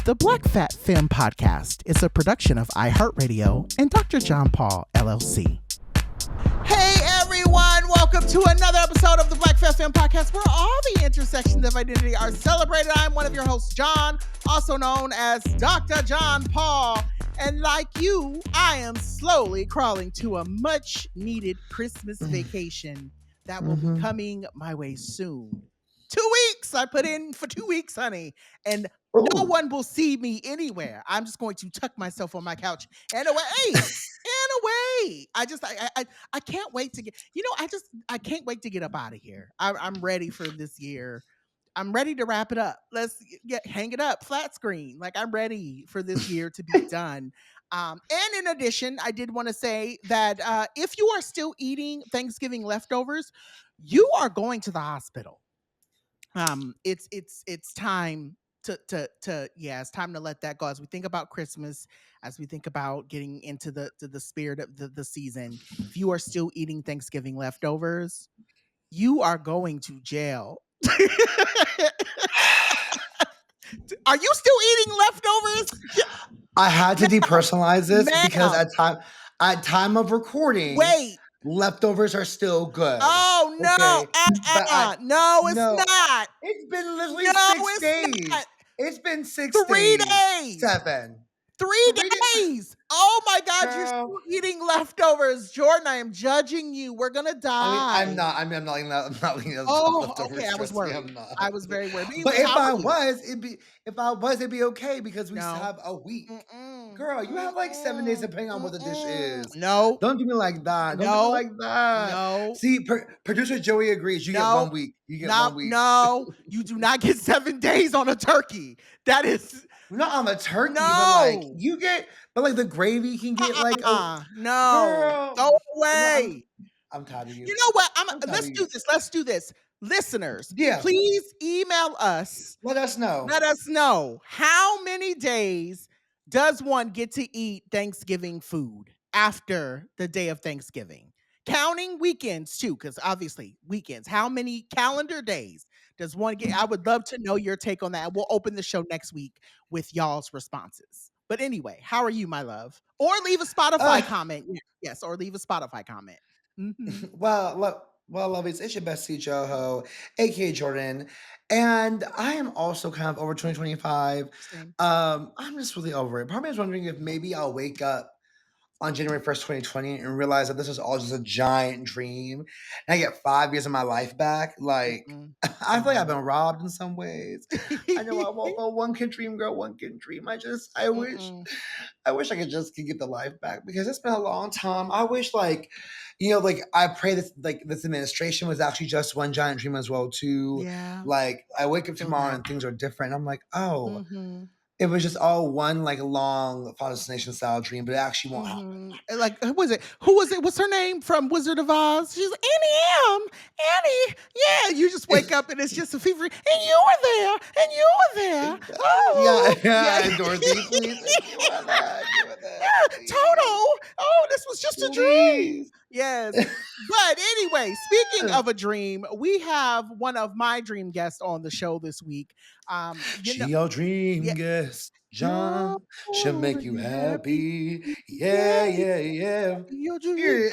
The Black Fat Femme Podcast is a production of iHeartRadio and Dr. John Paul, LLC. Hey everyone, welcome to another episode of the Black Fat Femme Podcast, where all the intersections of identity are celebrated. I'm one of your hosts, John, also known as Dr. John Paul. And like you, I am slowly crawling to a much needed Christmas vacation that will be coming my way soon. 2 weeks. I put in for 2 weeks, honey. And no one will see me anywhere. I'm just going to tuck myself on my couch and away. I can't wait to get, I can't wait to get up out of here. I'm ready for this year. I'm ready to wrap it up. Let's hang it up, flat screen. Like, I'm ready for this year to be done. And in addition, I did want to say that if you are still eating Thanksgiving leftovers, you are going to the hospital. It's time it's time to let that go as we think about Christmas, as we think about getting into the spirit of the season. If you are still eating Thanksgiving leftovers, you are going to jail. Are you still eating leftovers? I had to depersonalize this because at time of recording, leftovers are still good. Oh no! Okay? No, it's not. It's been literally 6 days. Not. It's been 6 3 days. days. 7. 3 days. Oh my God, Girl. you're still eating leftovers. Jordan, I am judging you. We're gonna die. I'm not eating leftovers. Okay, I was worried. I was very worried. But if I was, it'd be okay because we still have a week. Girl, you have like 7 days depending on what the dish is. No. Don't do me like that. No. See, producer Joey agrees. You get 1 week. You get 1 week. No, you do not get 7 days on a turkey. That is not on the turkey, but like you get, but like the gravy can get like no, girl, go away. I'm tired of you. You know what? Let's do this. Let's do this. Listeners, please email us. Let us know how many days does one get to eat Thanksgiving food after the day of Thanksgiving? Counting weekends too, because obviously weekends. How many calendar days does one get? I would love to know your take on that. We'll open the show next week with y'all's responses. But anyway, how are you, my love? Or leave a Spotify comment. Yes, or leave a Spotify comment. Mm-hmm. Well, lovies, it's your bestie Joho, aka Jordan, and I am also kind of over 2025. I'm just really over it. Part of me is wondering if maybe I'll wake up on January 1st, 2020 and realize that this is all just a giant dream and I get 5 years of my life back. Like, I feel like I've been robbed in some ways. I know I won't go. One can dream, girl, one can dream. I wish I could get the life back because it's been a long time. I wish I pray this this administration was actually just one giant dream as well too. Yeah. Like I wake up tomorrow and things are different. I'm like, oh, it was just all one long Final Destination style dream, but it actually won't. Like who was it? What's her name from Wizard of Oz? She's like, Annie. Yeah, you just wake up and it's just a fever. And you were there. Oh, yeah. Dorothy, please. You were there. Toto. Oh, this was just a dream. Yes. But anyway, speaking of a dream, we have one of my dream guests on the show this week. Your dream guest, John, should make you happy. Yeah. Your dream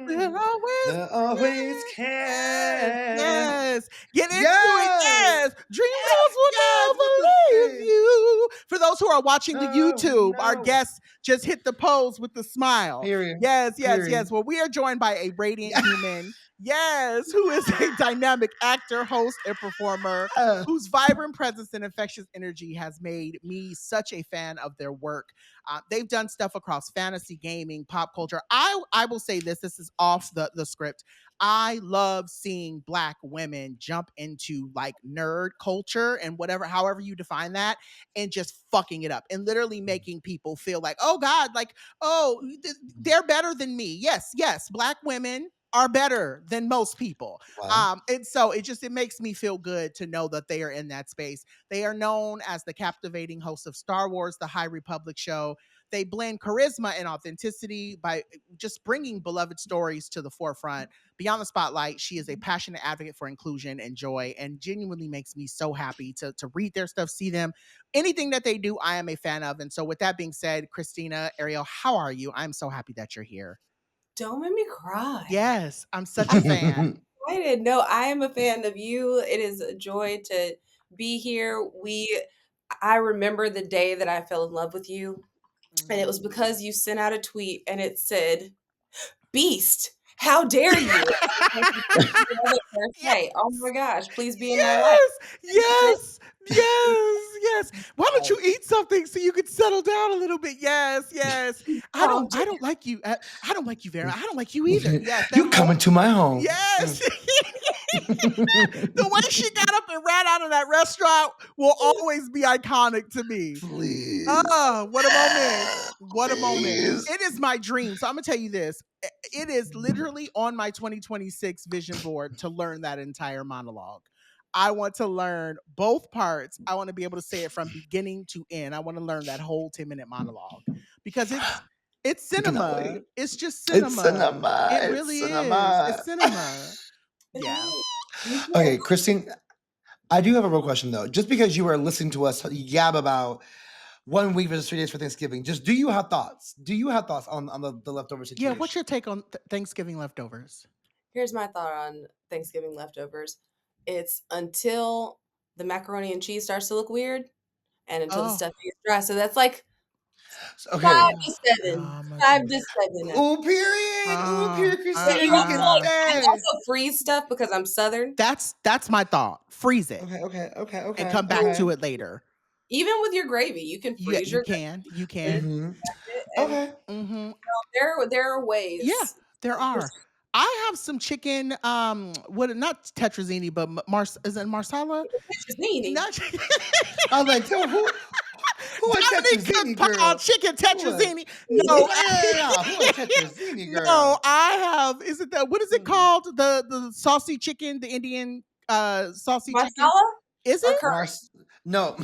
will always can. Yes. Get into it. Yes. Dream girls will never leave you. For those who are watching the YouTube, our guest just hit the pose with the smile. Yes. Well, we are joined by a radiant human. Yes, who is a dynamic actor, host, and performer whose vibrant presence and infectious energy has made me such a fan of their work. They've done stuff across fantasy, gaming, pop culture. I will say this is off the script. I love seeing Black women jump into like nerd culture and however you define that, and just fucking it up and literally making people feel like, oh God, like, oh, they're better than me. Yes, Black women are better than most people. Wow. And so it makes me feel good to know that they are in that space. They are known as the captivating hosts of Star Wars, The High Republic Show, they blend charisma and authenticity by just bringing beloved stories to the forefront. Beyond the spotlight, she is a passionate advocate for inclusion and joy, and genuinely makes me so happy to read their stuff, see them. Anything that they do, I am a fan of. And so, with that being said, Krystina Arielle, how are you? I'm so happy that you're here. Don't make me cry. Yes, I'm such a fan. I didn't know. I am a fan of you. It is a joy to be here. I remember the day that I fell in love with you, and it was because you sent out a tweet and it said, "Beast, how dare you?" Yes. Hey, oh my gosh, please be in my life. Yes, yes, yes, yes. Why don't you eat something so you can settle down a little bit? Yes, yes. I don't like you. I don't like you, Vera. I don't like you either. Yes, You come into my home. Yes. The way she got up and ran out of that restaurant will always be iconic to me. Please. What a moment. What a moment. Please. It is my dream. So I'm going to tell you this. It is literally on my 2026 vision board to learn that entire monologue. I want to learn both parts. I want to be able to say it from beginning to end. I want to learn that whole 10-minute monologue because it's cinema. It's just cinema. It's cinema. It really is. It's cinema. Yeah. Okay, Krystine, I do have a real question though. Just because you are listening to us yab about 1 week versus 3 days for Thanksgiving, just do you have thoughts? Do you have thoughts on the leftover situation? Yeah, what's your take on Thanksgiving leftovers? Here's my thought on Thanksgiving leftovers. It's until the macaroni and cheese starts to look weird and until the stuffing is dry. So that's like 5 to 7. 5 to 7. Oh, period. Oh, period, Krystina. You can I also freeze stuff because I'm Southern. That's my thought. Freeze it. Okay. And come back to it later. Even with your gravy, you can freeze your gravy. You can. Mm-hmm. Okay. Mm-hmm. There are ways. Yeah, there are. I have some chicken. What? Not tetrazzini, but is it marsala? Tetrazzini. I was like, who Dominique could put on chicken tetrazzini. No, tetrazzini girl. No, I have. Is it that? What is it called? The saucy chicken, the Indian saucy marsala? Chicken. Is it? No,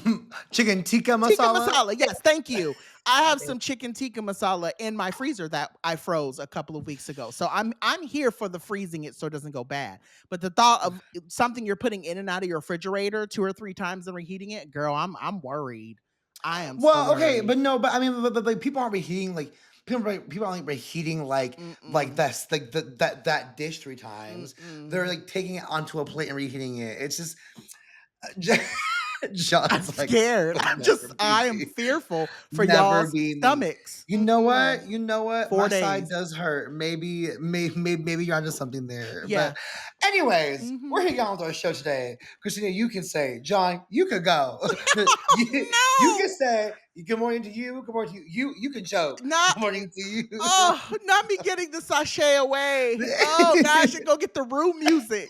chicken tikka masala. Tikka masala. Yes, thank you. I have some chicken tikka masala in my freezer that I froze a couple of weeks ago. So I'm here for the freezing it so it doesn't go bad. But the thought of something you're putting in and out of your refrigerator 2 or 3 times and reheating it, girl, I'm worried. I am. Well, so okay, worried. but no, but I mean, but like people aren't reheating like people aren't reheating like that's like that dish 3 times. They're like taking it onto a plate and reheating it. It's just. John's I'm scared. I am fearful for y'all's stomachs. You know what? You know what? 4 My days. side does hurt. Maybe you're onto something there. Yeah. But anyways, we're here on with our show today. Krystina, you can say, John, you could go. You can say good morning to you. Good morning to you. You can joke. Good morning to you. Oh, not me getting the sachet away. Oh gosh, and go get the room music.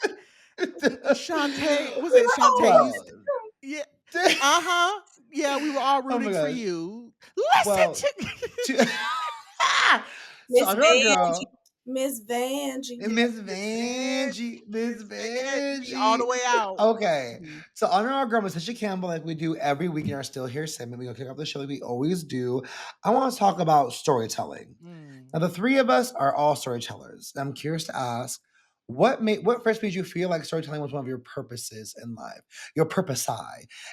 Shantae, was it Shantae? Yeah. Yeah, we were all rooting for you. Listen to Miss Vanjie. All the way out. Okay. So honor our girl, Miss Tisha Campbell, like we do every week in our Still Here segment. We're gonna kick off the show like we always do. I want to talk about storytelling. Now, the 3 of us are all storytellers. I'm curious to ask, what first made you feel like storytelling was one of your purposes in life, your purpose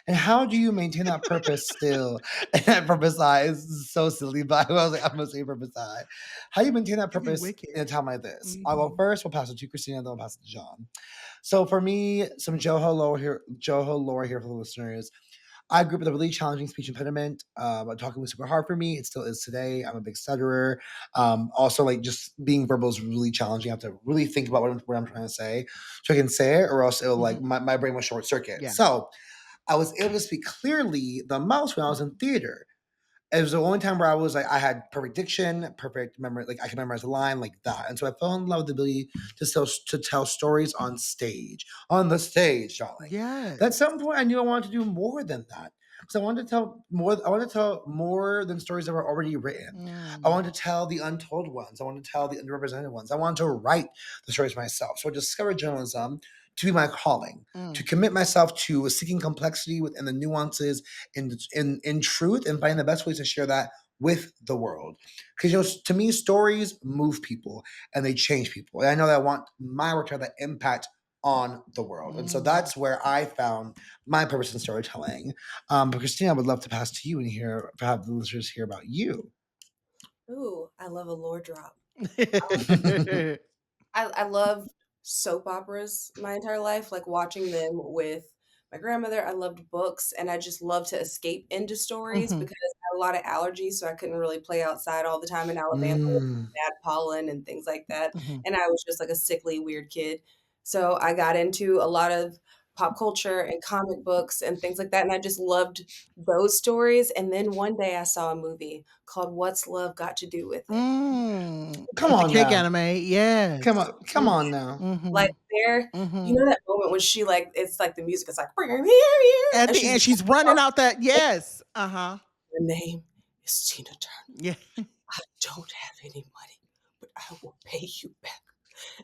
and how do you maintain that purpose still? And that purpose is so silly, but I was like, I'm gonna say purpose how do you maintain that purpose in a time like this? I'll go first. We'll pass it to Krystina, then we'll pass it to John. So for me, some Joho lore here for the listeners. I grew up with a really challenging speech impediment. Talking was super hard for me. It still is today. I'm a big stutterer. Also, like just being verbal is really challenging. I have to really think about what I'm trying to say so I can say it, or else it'll like my brain will short circuit. Yeah. So I was able to speak clearly the most when I was in theater. It was the only time where I was like, I had perfect diction, perfect memory, like I could memorize a line like that. And so I fell in love with the ability to tell stories on the stage, darling. Yeah. At some point, I knew I wanted to do more than that. Because I wanted to tell more. I wanted to tell more than stories that were already written. I wanted to tell the untold ones. I wanted to tell the underrepresented ones. I wanted to write the stories myself. So I discovered journalism to be my calling, to commit myself to seeking complexity within the nuances in truth and finding the best ways to share that with the world. Because to me, stories move people and they change people. And I know that I want my work to have that impact on the world. And so that's where I found my purpose in storytelling. But Krystina, I would love to pass to you and hear, have the listeners hear about you. Ooh, I love a lore drop. I love soap operas my entire life, like watching them with my grandmother. I loved books, and I just love to escape into stories because I had a lot of allergies, so I couldn't really play outside all the time in Alabama with Mm. bad pollen and things like that. And I was just like a sickly, weird kid. So I got into a lot of pop culture and comic books and things like that, and I just loved those stories. And then one day I saw a movie called What's Love Got to Do with It? Come With the on cake now. anime, yes. Come on now. Like, there you know that moment when she, like it's like the music is like, At and the she's end, she's running out that yes. Uh-huh. her name is Tina Turner. Yeah. I don't have any money, but I will pay you back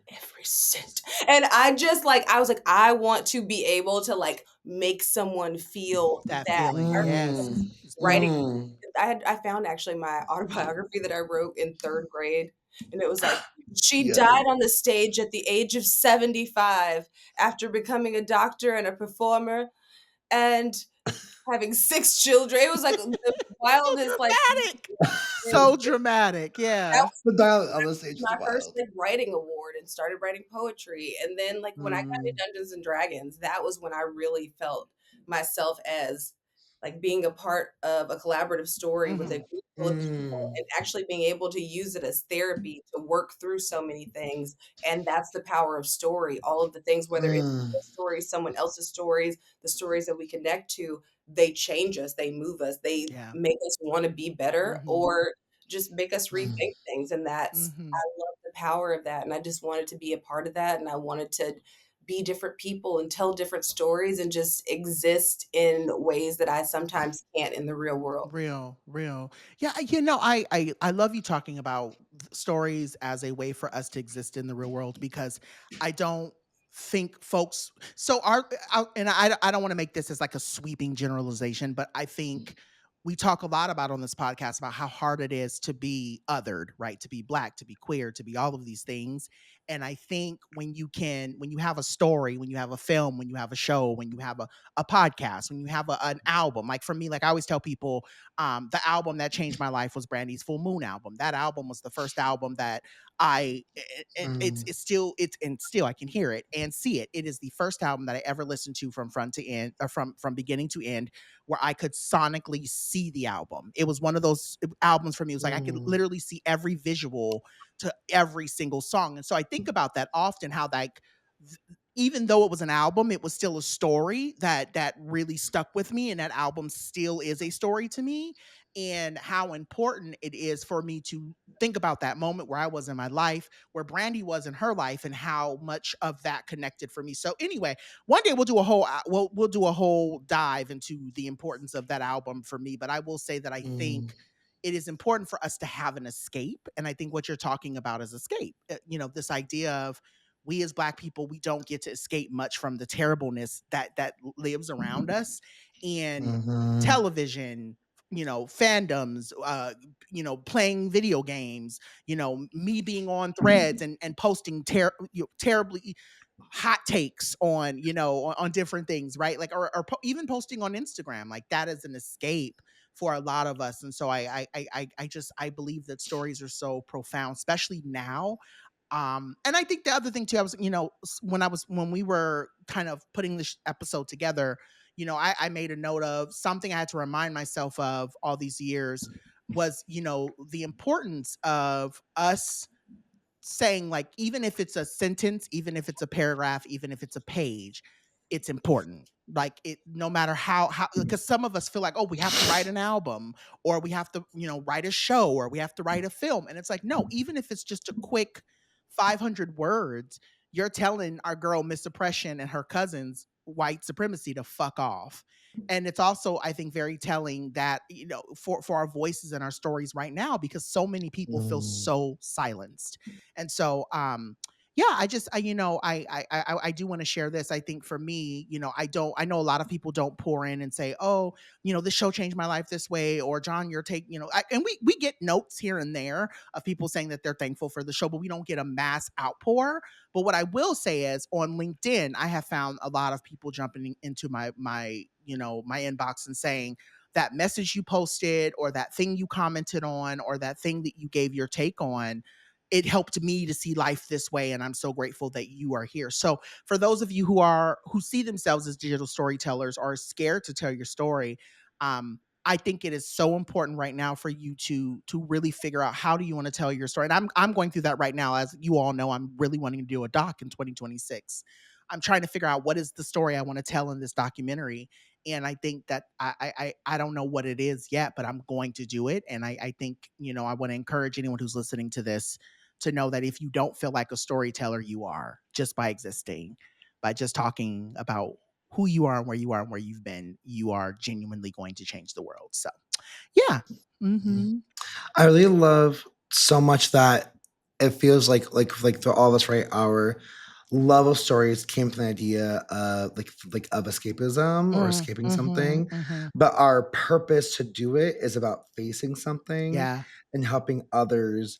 every cent. And I just, like I was like, I want to be able to, like, make someone feel That that. feeling, I yes. remember writing I found actually my autobiography that I wrote in 3rd grade, and it was like, "She Yeah. died on the stage at the age of 75 after becoming a doctor and a performer and having 6 children." It was like the So wildest, like, dramatic. So dramatic, that yeah. was The dial on the stage is my first, wild. like, writing award and started writing poetry, and then, like, when I got into Mm. Dungeons& and Dragons, that was when I really felt myself as, like, being a part of a collaborative story with a group full of people Mm. and actually being able to use it as therapy to work through so many things, and that's the power of story. All of the things, whether it's Mm. your story, someone else's stories, the stories that we connect to, they change us, they move us, they Yeah. make us wanna be better or just make us Mm. rethink things, and that's I love the power of that, and I just wanted to be a part of that, and I wanted to be different people and tell different stories and just exist in ways that I sometimes can't in the real world. Real. Yeah, I love you talking about stories as a way for us to exist in the real world because I don't think folks so I don't want to make this as like a sweeping generalization, but I think we talk a lot about on this podcast about how hard it is to be othered, right? To be black, to be queer, to be all of these things. And I think when you have a story, when you have a film, when you have a show, when you have a podcast, when you have an album, like for me, like I always tell people, the album that changed my life was Brandy's Full Moon album. That album was the first album that Mm. it's still I can hear it and see it. It is the first album that I ever listened to from front to end, or from beginning to end, where I could sonically see the album. It was one of those albums for me. It was like I could Mm. literally see every visual to every single song. And so I think about that often, how like even though it was an album, it was still a story that really stuck with me, and that album still is a story to me. And how important it is for me to think about that moment where I was in my life, where Brandy was in her life, and how much of that connected for me. So anyway, one day we'll do a whole dive into the importance of that album for me. But I will say that I Mm. think it is important for us to have an escape, and I think what you're talking about is escape. This idea of we as black people, we don't get to escape much from the terribleness that lives around us. And Mhm. television, fandoms, playing video games, me being on threads and posting terribly hot takes on on different things, right? Like, even posting on Instagram, like that is an escape for a lot of us. And so I believe that stories are so profound, especially now. And I think the other thing too, I was, when we were kind of putting this episode together, I made a note of something I had to remind myself of all these years was, the importance of us saying, like, even if it's a sentence, even if it's a paragraph, even if it's a page, it's important. Like, it, no matter how, because some of us feel like, oh, we have to write an album, or we have to, write a show, or we have to write a film. And it's like, no, even if it's just a quick 500 words, you're telling our girl Miss Oppression and her cousins white supremacy to fuck off. And it's also, I think, very telling that, for our voices and our stories right now, because so many people feel Mm. so silenced. And so, yeah, I do want to share this. I think for me, I know a lot of people don't pour in and say, oh, this show changed my life this way, or John, your take, and we get notes here and there of people saying that they're thankful for the show, but we don't get a mass outpour. But what I will say is on LinkedIn, I have found a lot of people jumping into my inbox and saying that message you posted, or that thing you commented on, or that thing that you gave your take on, it helped me to see life this way, and I'm so grateful that you are here. So for those of you who see themselves as digital storytellers or are scared to tell your story, I think it is so important right now for you to really figure out, how do you want to tell your story. And I'm going through that right now. As you all know, I'm really wanting to do a doc in 2026. I'm trying to figure out what is the story I want to tell in this documentary. And I think that I don't know what it is yet, but I'm going to do it. And I think, I want to encourage anyone who's listening to this to know that if you don't feel like a storyteller, you are, just by existing, by just talking about who you are and where you are and where you've been, you are genuinely going to change the world. So, yeah. Mhm. Mm-hmm. I really love so much that it feels like for all of us, right? Our love of stories came from the idea of of escapism or escaping Mm-hmm. something, Mm-hmm. but our purpose to do it is about facing something Yeah. and helping others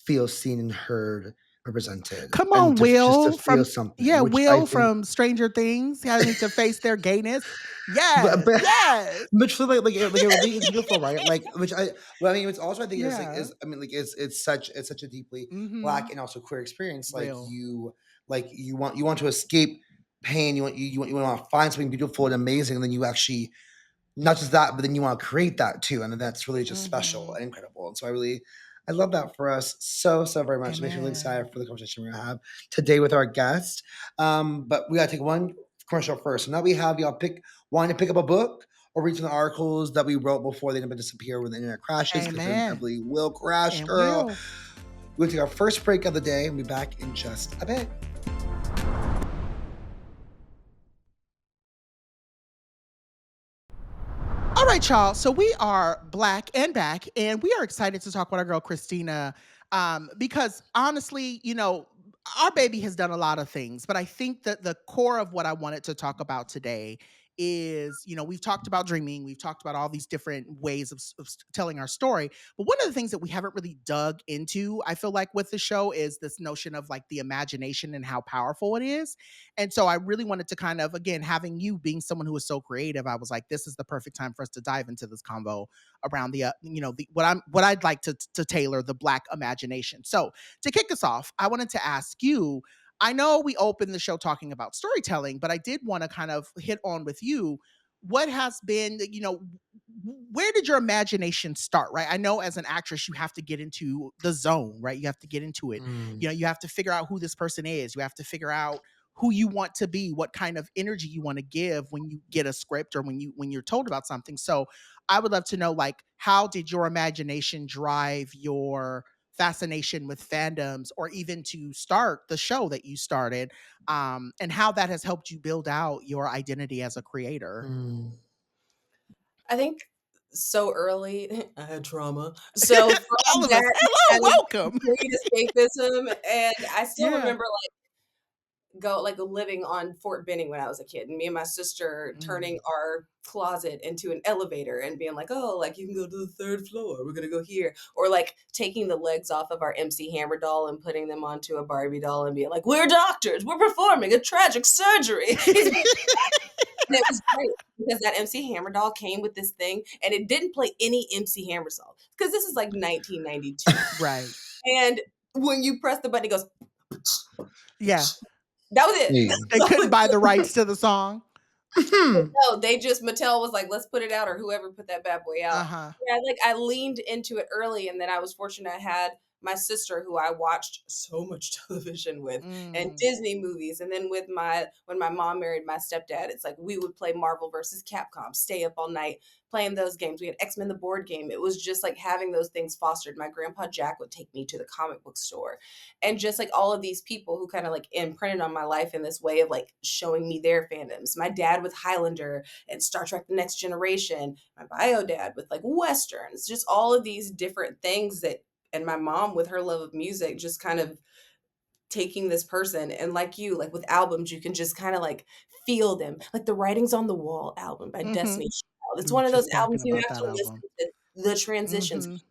feel seen and heard, represented, Come and on, just to Will feel from something, yeah, which I Will think. from Stranger Things having to face their gayness. But Yes, but yes. but truly, it really is beautiful, right? Like, which I mean, it's also I think is Yeah. I mean, like, it's such a deeply Mm-hmm. Black and also queer experience. Real. You want to escape pain. You want to find something beautiful and amazing, and then you actually not just that, but then you want to create that too, and that's really just special Mm-hmm. and incredible. And so I love that for us so very much. It makes me really Amen. excited for the conversation we're gonna have today with our guest. But we gotta take one commercial first. So now we have y'all wanting to pick up a book or read some of the articles that we wrote before they disappear when the internet crashes, because they Amen. inevitably will crash, And girl. Will. We'll take our first break of the day and be back in just a bit. All right, y'all. So we are black and back, and we are excited to talk about our girl Krystina, because honestly, our baby has done a lot of things, but I think that the core of what I wanted to talk about today is, we've talked about dreaming, we've talked about all these different ways of telling our story, but one of the things that we haven't really dug into, I feel like, with the show, is this notion of like the imagination and how powerful it is. And so I really wanted to kind of, again, having you being someone who is so creative, I was like, this is the perfect time for us to dive into this convo around what I'd like to tailor the Black imagination. So to kick us off, I wanted to ask you. I know we opened the show talking about storytelling, but I did want to kind of hit on with you what has been, where did your imagination start, right? I know as an actress, you have to get into the zone, right? You have to get into it. Mm. You have to figure out who this person is. You have to figure out who you want to be, what kind of energy you want to give when you get a script or when you're told about something. So I would love to know, like, how did your imagination drive your fascination with fandoms, or even to start the show that you started, and how that has helped you build out your identity as a creator. Mm. I think so early, I had trauma. So All from of us, that hello, kind of welcome. great escapism, and I still Yeah. remember living on Fort Benning when I was a kid, and me and my sister Mm. turning our closet into an elevator and being like, "Oh, like you can go to the third floor. We're gonna go here," or like taking the legs off of our MC Hammer doll and putting them onto a Barbie doll and being like, "We're doctors. We're performing a tragic surgery." And it was great because that MC Hammer doll came with this thing, and it didn't play any MC Hammer song because this is like 1992, Right. and when you press the button, it goes. Yeah. That was it. Yeah. They That's all couldn't it buy did. the rights to the song. No, they just Mattel was like, "Let's put it out," or whoever put that bad boy out. Uh-huh. Yeah, I leaned into it early, and then I was fortunate I had my sister who I watched so much television with and Mm. Disney movies, and then when my mom married my stepdad, it's like we would play Marvel versus Capcom, stay up all night playing those games. We had X-Men the board game. It was just like having those things fostered. My grandpa Jack would take me to the comic book store, and just like all of these people who kind of like imprinted on my life in this way of like showing me their fandoms. My dad with Highlander and Star Trek The Next Generation, my bio dad with like Westerns, just all of these different things that, and my mom with her love of music just kind of taking this person, and like you, like with albums, you can just kind of like feel them. Like the Writings on the Wall album by Destiny Child. It's We were one of those just albums talking you about have that to listen album. to the transitions.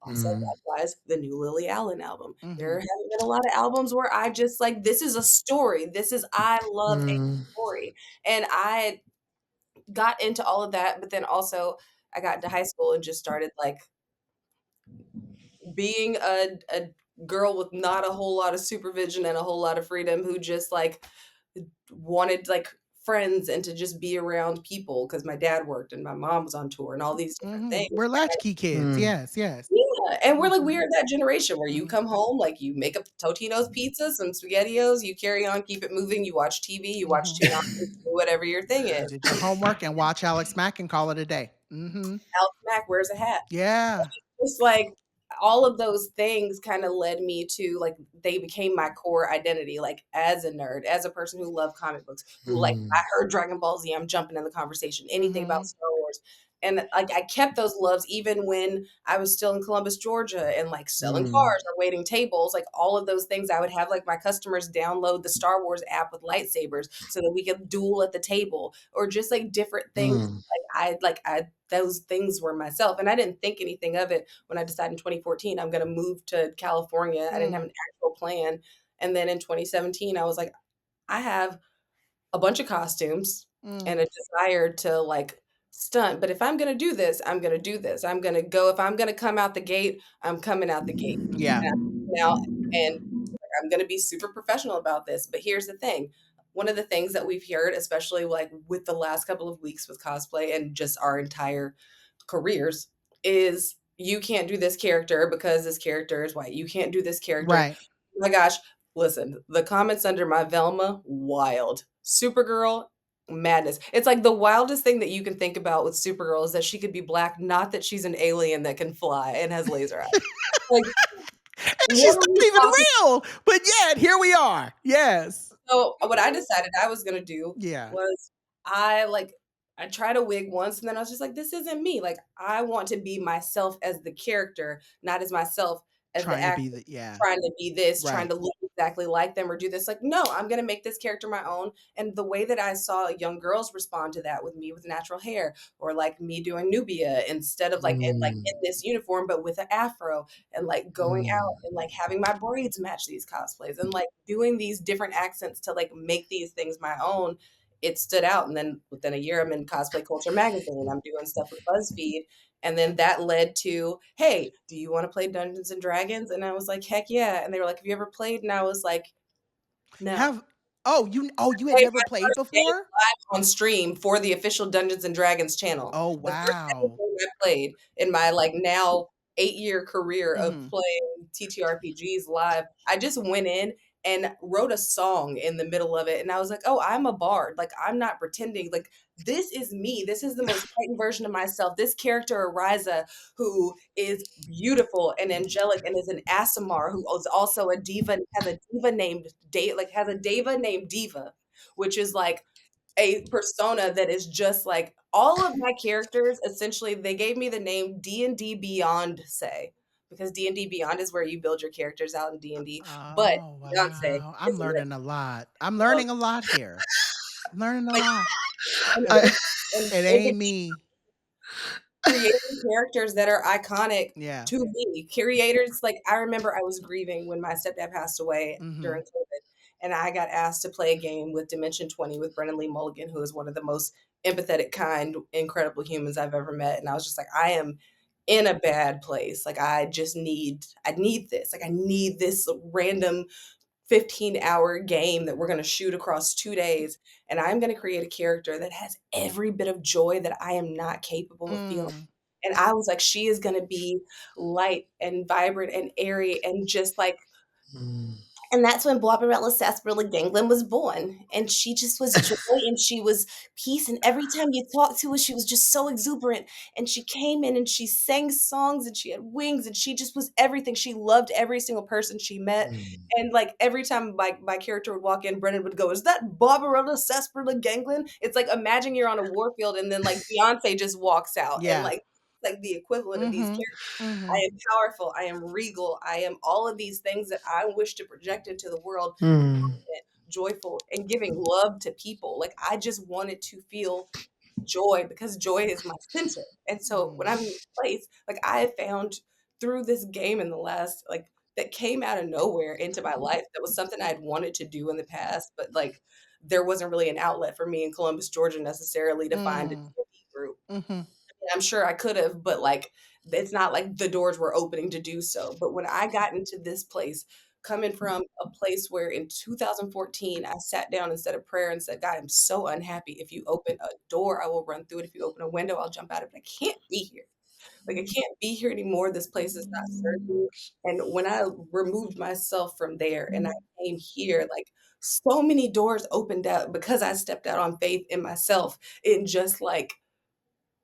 Also, Mm. likewise, the new Lily Allen album. There haven't been a lot of albums where I just like, this is a story. I love a Mm. story. And I got into all of that, but then also I got into high school and just started like being a girl with not a whole lot of supervision and a whole lot of freedom, who just like wanted like friends and to just be around people because my dad worked and my mom was on tour and all these different things. We're latchkey kids. Mm. Yes, yes. Yeah, and we're like, we're that generation where you come home, like you make up Totino's pizza, some SpaghettiOs, you carry on, keep it moving, you watch TV, you watch Two Nonsense, do whatever your thing You is. did your homework and watch Alex Mack and call it a day. Alex Mack wears a hat. Yeah. Just like all of those things kind of led me to like, they became my core identity, like as a nerd, as a person who loved comic books, who like, Mm. I heard Dragon Ball Z, I'm jumping in the conversation, anything about Star Wars. And like I kept those loves even when I was still in Columbus, Georgia, and like selling cars or waiting tables, like all of those things. I would have like my customers download the Star Wars app with lightsabers so that we could duel at the table, or just like different things. Mm. I those things were myself, and I didn't think anything of it when I decided in 2014 I'm going to move to California. I didn't have an actual plan, and then in 2017 I was like, I have a bunch of costumes and a desire to like stunt, but if I'm going to do this, I'm going to do this. I'm going to go. If I'm going to come out the gate, I'm coming out the gate. Yeah. Now, and I'm going to be super professional about this. But here's the thing. One of the things that we've heard, especially like with the last couple of weeks with cosplay and just our entire careers, is you can't do this character because this character is white. You can't do this character. Right. Oh my gosh, listen, the comments under my Velma, wild. Supergirl, madness. It's like the wildest thing that you can think about with Supergirl is that she could be black, not that she's an alien that can fly and has laser eyes. Like, And what she's are not we even talking? real, but yet here we are. Yes. So what I decided I was gonna do Yeah. was I tried a wig once and then I was just like, this isn't me. Like I want to be myself as the character, not as myself as the Trying to actor, be the trying to be this, trying Right. to look exactly like them or do this. Like, no, I'm gonna make this character my own. And the way that I saw young girls respond to that with me with natural hair, or like me doing Nubia instead of like in this uniform, but with an afro, and like going out and like having my braids match these cosplays and like doing these different accents to like make these things my own, it stood out. And then within a year, I'm in Cosplay Culture Magazine. I'm doing stuff with BuzzFeed. And then that led to, hey, do you want to play Dungeons and Dragons? And I was like, heck yeah. And they were like, have you ever played? And I was like, no. You had Played never my played first game before? live on stream for the official Dungeons and Dragons channel. Oh, The first ever wow. game I played in my like now 8-year career of playing TTRPGs live, I just went in and wrote a song in the middle of it. And I was like, oh, I'm a bard. Like, I'm not pretending. Like, this is me. This is the most heightened version of myself. This character, Ariza, who is beautiful and angelic and is an Asimar, who is also a diva, has a diva named has a diva named Diva, which is like a persona that is just like all of my characters. Essentially, they gave me the name D&D Beyond Say, because D&D Beyond is where you build your characters out in D&D. But Oh, Beyonce wow. I'm is learning a lot. I'm learning a lot here. I'm learning a like, lot. It and ain't me. creating characters that are iconic Yeah. to me. Creators, like I remember I was grieving when my stepdad passed away during Mhm. COVID, and I got asked to play a game with Dimension 20 with Brennan Lee Mulligan, who is one of the most empathetic, kind, incredible humans I've ever met. And I was just like, I am in a bad place. Like I need this. Like I need this random 15-hour game that we're going to shoot across 2 days, and I'm going to create a character that has every bit of joy that I am not capable of feeling. And I was like, she is going to be light and vibrant and airy and just like, and that's when Barbarella Sarsaparilla Ganglin was born. And she just was joy and she was peace. And every time you talked to her, she was just so exuberant. And she came in and she sang songs and she had wings and she just was everything. She loved every single person she met. And like every time my character would walk in, Brennan would go, is that Barbarella Sarsaparilla Ganglin? It's like imagine you're on a warfield and then like Beyonce just walks out. And Yeah. like like the equivalent of these characters. I am powerful. I am regal. I am all of these things that I wish to project into the world, joyful, and giving love to people. Like I just wanted to feel joy because joy is my center. And so when I'm in this place, like I have found through this game in the last like that came out of nowhere into my life that was something I'd wanted to do in the past, but like there wasn't really an outlet for me in Columbus, Georgia necessarily to find a D&D group. I'm sure I could have, but like it's not like the doors were opening to do so. But when I got into this place, coming from a place where in 2014 I sat down and said a prayer and said, God, I'm so unhappy. If you open a door, I will run through it. If you open a window, I'll jump out of it. I can't be here. Like I can't be here anymore. This place is not serving me. And when I removed myself from there and I came here, like so many doors opened up because I stepped out on faith in myself. And just like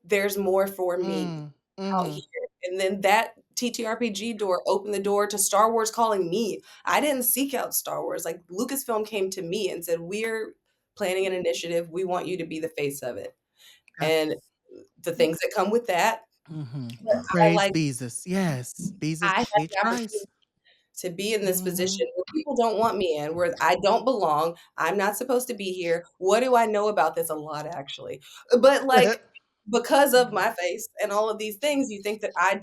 there's more for me out here. And then that TTRPG door opened the door to Star Wars calling me. I didn't seek out Star Wars. Like Lucasfilm came to me and said, "We're planning an initiative. We want you to be the face of it." And the things that come with that. Praise Beezus. Yes. Beezus I had H. the Rice. opportunity to be in this position where people don't want me in, where I don't belong. I'm not supposed to be here. What do I know about this? A lot, actually. But like, because of my face and all of these things, you think that I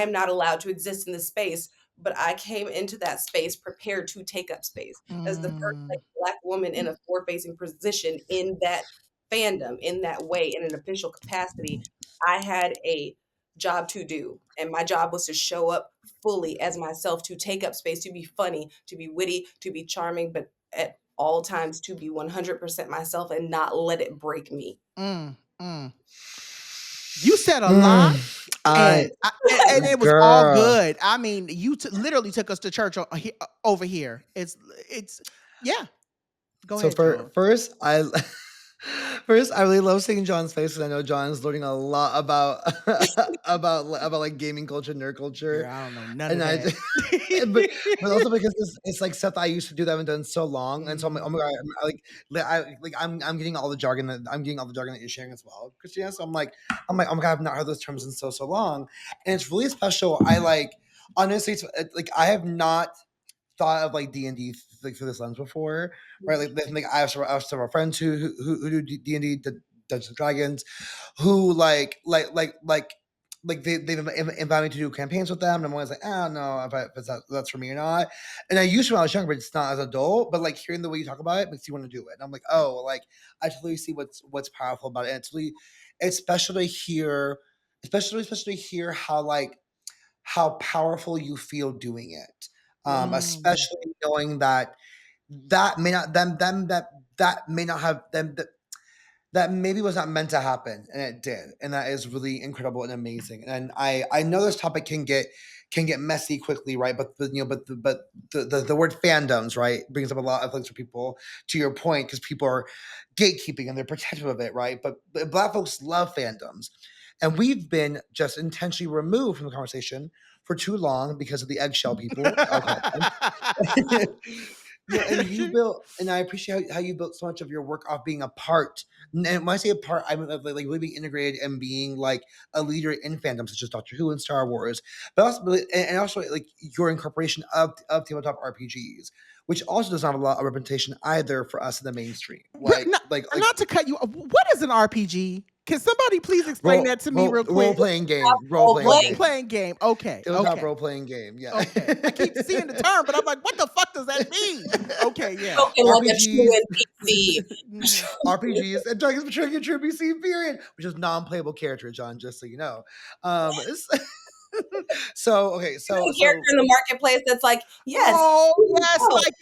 am not allowed to exist in this space. But I came into that space prepared to take up space as the first like, Black woman in a forward-facing position in that fandom, in that way, in an official capacity. I had a job to do, and my job was to show up fully as myself, to take up space, to be funny, to be witty, to be charming, but at all times to be 100% myself and not let it break me. You said a lot, and it was all good. I mean, you literally took us to church over here. It's yeah. Go ahead, John. First, I really love seeing John's face because I know John's learning a lot about about like gaming culture, nerd culture. Girl, I don't know none And of I, that. but also because it's like stuff that I used to do that I haven't done so long, and so I'm like, oh my god, I'm getting all the jargon that you're sharing as well, Krystina. So I'm like, oh my god, I've not heard those terms in so long, and it's really special. I like honestly, like I have not thought of like D&D like through this lens before, right? Like I have several friends who do D&D, Dungeons and Dragons, who like they've invited me to do campaigns with them, and I'm always like, I don't know if that's for me or not. And I used to when I was younger, but it's not as an adult. But like hearing the way you talk about it makes you want to do it. And I'm like, oh, like I totally see what's powerful about it. And it's special to hear, especially to hear how powerful you feel doing it. Especially knowing that may not that may not have them that maybe was not meant to happen and it did, and that is really incredible and amazing. And I know this topic can get messy quickly, right? But the word fandoms, right, brings up a lot of things for people, to your point, because people are gatekeeping and they're protective of it, right? But Black folks love fandoms, and we've been just intentionally removed from the conversation for too long because of the eggshell people, I'll call them. And you built, and I appreciate how you built so much of your work off being a part. And when I say a part, I mean like really being integrated and being like a leader in fandoms such as Doctor Who and Star Wars, but also and also like your incorporation of tabletop RPGs, which also does not have a lot of representation either for us in the mainstream. Not to cut you. What is an RPG? Can somebody please explain that to me real quick? Role playing game. Role playing game. Okay. Tabletop role playing game. Yeah. Okay. I keep seeing the term, but I'm like, what the fuck does that mean? Okay. Yeah. RPGs and Dragons Betraying a True BC period, which is non-playable character, John. Just so you know. So okay, so character in the marketplace that's like, yes, like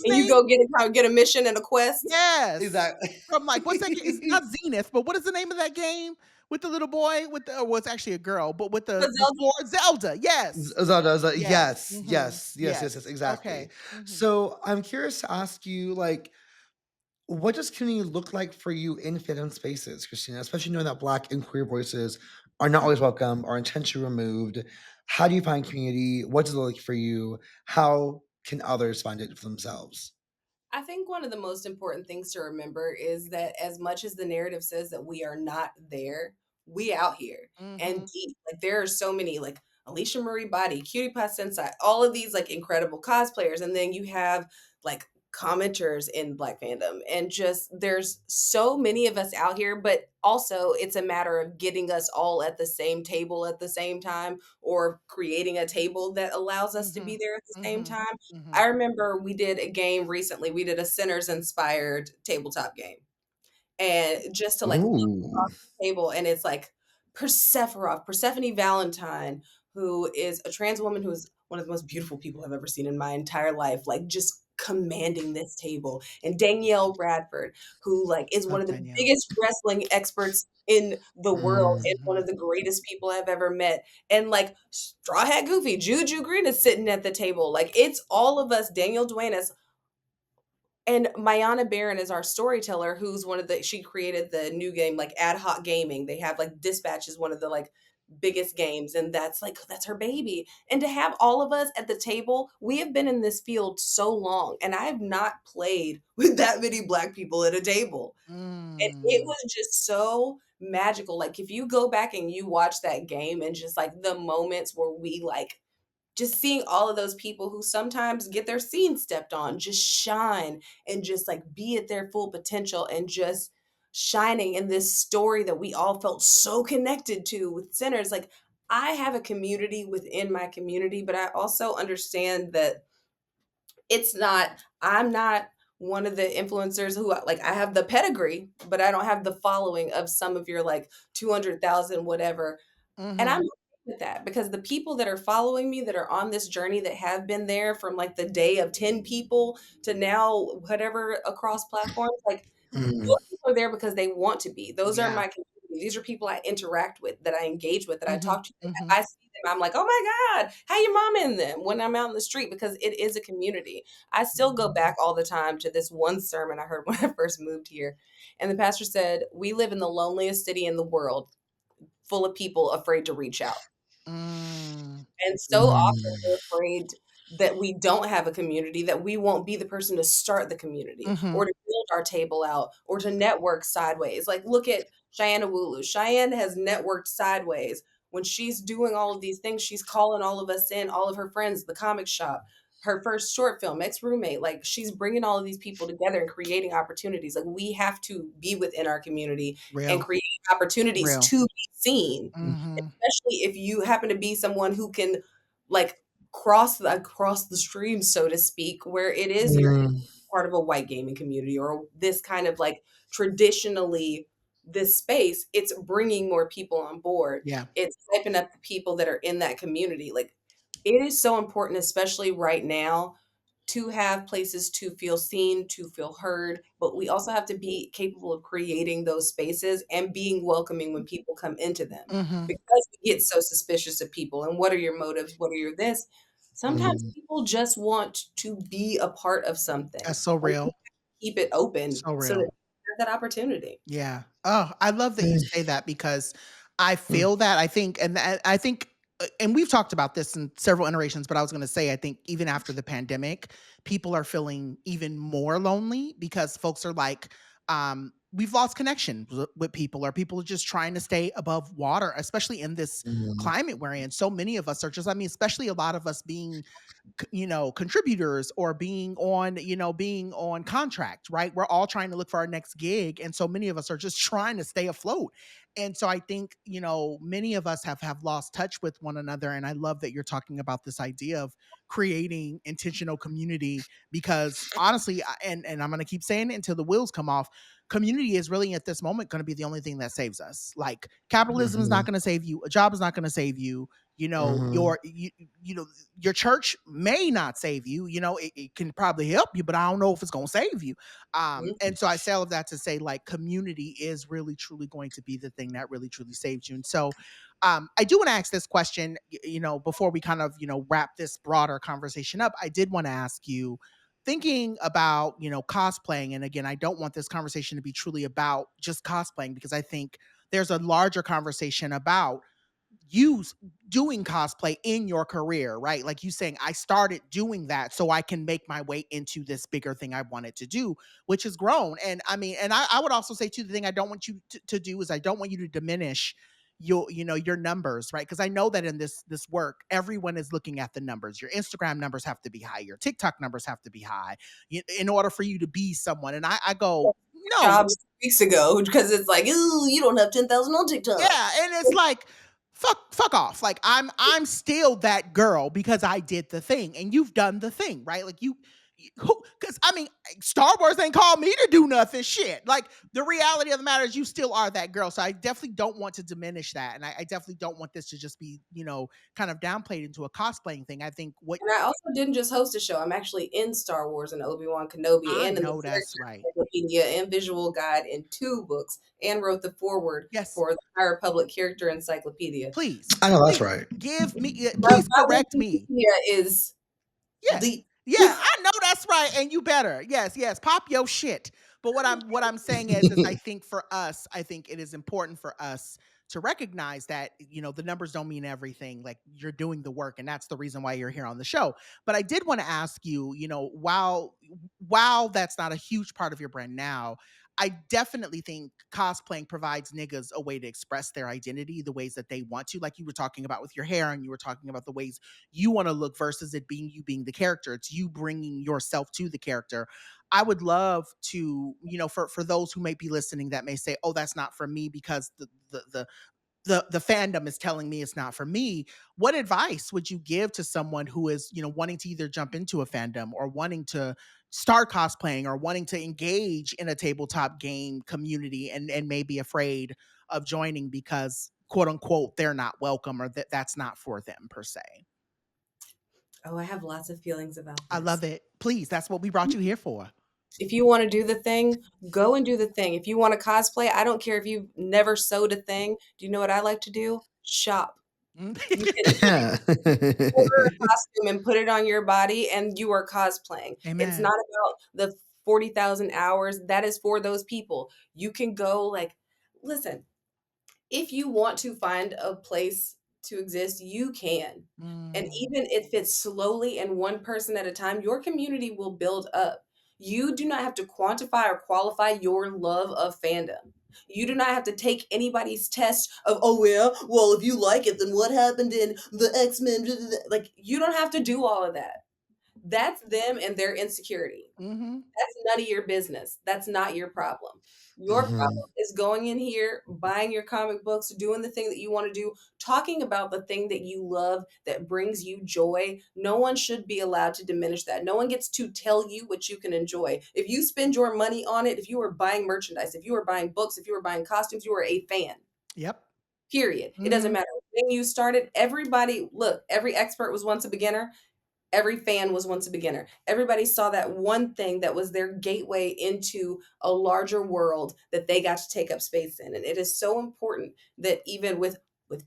and you go get a mission and a quest. Yes, exactly. From like what's that? It's not Zenith, but what is the name of that game with the little boy with the? Well, it's actually a girl, but with the Zelda. Yes, Zelda. Yes, exactly. Okay. So I'm curious to ask you, like, what does community look like for you in fandom spaces, Krystina? Especially knowing that Black and queer voices are not always welcome, are intentionally removed. How do you find community? What does it look like for you? How can others find it for themselves? I think one of the most important things to remember is that as much as the narrative says that we are not there, we out here and Mhm. deep. Like there are so many like Alicia Marie Body, Cutie Pie Sensei, all of these like incredible cosplayers. And then you have like commenters in Black fandom. And just there's so many of us out here, but also it's a matter of getting us all at the same table at the same time or creating a table that allows us to be Mhm. there at the same Mhm. time. Mhm. I remember we did a game recently. We did a Sinners inspired tabletop game and just to like look Ooh. across the table and it's like Persephone Valentine, who is a trans woman who is one of the most beautiful people I've ever seen in my entire life, like just commanding this table. And Danielle Radford, who like is one Love of the Danielle. biggest wrestling experts in the world and one Mhm. of the greatest people I've ever met. And like Straw Hat Goofy, Juju Green is sitting at the table. Like it's all of us, Daniel Duenas, and Mayana Baron is our storyteller, who's one of the she created the new game, like Ad Hoc Gaming. They have like Dispatch is one of the like biggest games, and that's her baby. And to have all of us at the table, we have been in this field so long, and I have not played with that many black people at a table. And it Mm. was just so magical. Like if you go back and you watch that game and just like the moments where we like just seeing all of those people who sometimes get their scene stepped on just shine and just like be at their full potential and just shining in this story that we all felt so connected to with Sinners. Like I have a community within my community, but I also understand that I'm not one of the influencers who like I have the pedigree, but I don't have the following of some of your like 200,000 whatever, and I'm Mhm. okay with that because the people that are following me that are on this journey that have been there from like the day of 10 people to now whatever across platforms, like Mhm. those people are there because they want to be. Those are Yeah. my community. These are people I interact with, that I engage with, that I Mhm. talk to. If Mhm. I see them, I'm like, oh my God, how your mom in them when I'm out in the street because it is a community. I still go back all the time to this one sermon I heard when I first moved here. And the pastor said, we live in the loneliest city in the world, full of people afraid to reach out. Mm. And so often Mm. we're afraid that we don't have a community, that we won't be the person to start the community or Mhm. to build our table out or to network sideways. Like, look at Cheyenne Awulu. Cheyenne has networked sideways. When she's doing all of these things, she's calling all of us in, all of her friends, the comic shop, her first short film, ex roommate. Like, she's bringing all of these people together and creating opportunities. Like, we have to be within our community and Real. create opportunities Real. to be seen, Mhm. especially if you happen to be someone who can like cross the stream, so to speak, where it is you're Mm. part of a white gaming community or this kind of like traditionally this space, it's bringing more people on board. Yeah. It's hyping up the people that are in that community. Like it is so important, especially right now, to have places to feel seen, to feel heard, but we also have to be capable of creating those spaces and being welcoming when people come into them. Mhm. Because we get so suspicious of people and what are your motives? What are your this? Sometimes Mhm. people just want to be a part of something. That's so And we real. keep it open So so that real. you have that opportunity. Yeah. Oh, I love that you Mm. say that because I Mm. feel that. I think, and we've talked about this in several iterations, but I was going to say, I think even after the pandemic, people are feeling even more lonely because folks are like, we've lost connection with people, or people are just trying to stay above water, especially in this Mhm. climate we're in. So many of us are just, I mean, especially a lot of us being contributors or being on contract, right? We're all trying to look for our next gig, and so many of us are just trying to stay afloat. And so I think many of us have lost touch with one another, and I love that you're talking about this idea of creating intentional community, because honestly, and I'm going to keep saying it until the wheels come off, community is really at this moment going to be the only thing that saves us. Like, capitalism is not Mhm. going to save you, a job is not going to save you, you know Mhm. your you know your church may not save you. It can probably help you, but I don't know if it's going to save you. Mhm. And so I say all of that to say, like, community is really truly going to be the thing that really truly saves you. And so I do want to ask this question, before we kind of wrap this broader conversation up. I did want to ask you, thinking about cosplaying, and again, I don't want this conversation to be truly about just cosplaying, because I think there's a larger conversation about you doing cosplay in your career, right? Like you saying, I started doing that so I can make my way into this bigger thing I wanted to do, which has grown. And I mean, and I would also say too, the thing I don't want you to do is I don't want you to diminish your numbers, right? Because I know that in this work, everyone is looking at the numbers. Your Instagram numbers have to be high, your TikTok numbers have to be high in order for you to be someone. And I go, no. Jobs weeks ago, because it's like, ooh, you don't have 10,000 on TikTok. Yeah, and it's like, fuck off. Like I'm still that girl because I did the thing and you've done the thing, right? Like because I mean, Star Wars ain't called me to do nothing. Shit. Like the reality of the matter is, you still are that girl. So I definitely don't want to diminish that, and I definitely don't want this to just be kind of downplayed into a cosplaying thing. I think and I also didn't just host a show. I'm actually in Star Wars and Obi-Wan Kenobi, and in the that's right. Encyclopedia and visual guide in 2 books, and wrote the foreword for the High Republic Character Encyclopedia. Please, I know that's right. Give me, please correct me. Is deep. Yeah, I know that's right, and you better. Yes, pop your shit. But what I'm saying is I think for us, I think it is important for us to recognize that the numbers don't mean everything. Like, you're doing the work, and that's the reason why you're here on the show. But I did want to ask you, while that's not a huge part of your brand now, I definitely think cosplaying provides niggas a way to express their identity the ways that they want to, like you were talking about with your hair, and you were talking about the ways you want to look versus it being you being the character. It's you bringing yourself to the character. I would love to, for those who may be listening that may say, oh, that's not for me because the fandom is telling me it's not for me. What advice would you give to someone who is, wanting to either jump into a fandom or wanting to start cosplaying or wanting to engage in a tabletop game community and may be afraid of joining because, quote unquote, they're not welcome or that's not for them per se? Oh, I have lots of feelings about this. I love it. Please, that's what we brought you here for. If you want to do the thing, go and do the thing. If you want to cosplay, I don't care if you've never sewed a thing. Do you know what I like to do? Shop. You can order a costume and put it on your body, and you are cosplaying. Amen. It's not about the 40,000 hours. That is for those people. You can go, listen, if you want to find a place to exist, you can. And even if it's slowly and one person at a time, your community will build up. You do not have to quantify or qualify your love of fandom. You do not have to take anybody's test of, oh, yeah, well, if you like it, then what happened in the X-Men? Like, you don't have to do all of that. That's them and their insecurity. That's none of your business. That's not your problem. Your problem is going in here, buying your comic books, doing the thing that you want to do, talking about the thing that you love that brings you joy. No one should be allowed to diminish that. No one gets to tell you what you can enjoy. If you spend your money on it, if you are buying merchandise, if you are buying books, if you are buying costumes, you are a fan. Yep. Period. It doesn't matter when you started. Everybody, look, every expert was once a beginner. Every fan was once a beginner. Everybody saw that one thing that was their gateway into a larger world that they got to take up space in. And it is so important that even with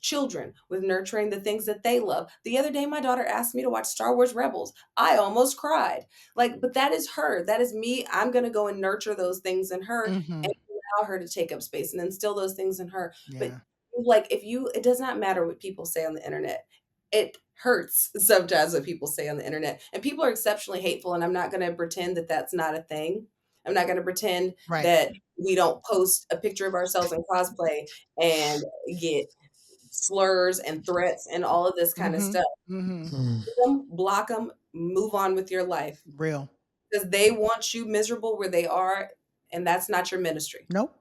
children, with nurturing the things that they love. The other day, my daughter asked me to watch Star Wars Rebels. I almost cried. But that is her. That is me. I'm going to go and nurture those things in her and allow her to take up space and instill those things in her. Yeah. But it does not matter what people say on the internet. It hurts sometimes what people say on the internet, and people are exceptionally hateful. And I'm not going to pretend that that's not a thing. I'm not going to pretend that we don't post a picture of ourselves in cosplay and get slurs and threats and all of this kind of stuff. Block them, move on with your life. Real. Because they want you miserable where they are, and that's not your ministry. Nope.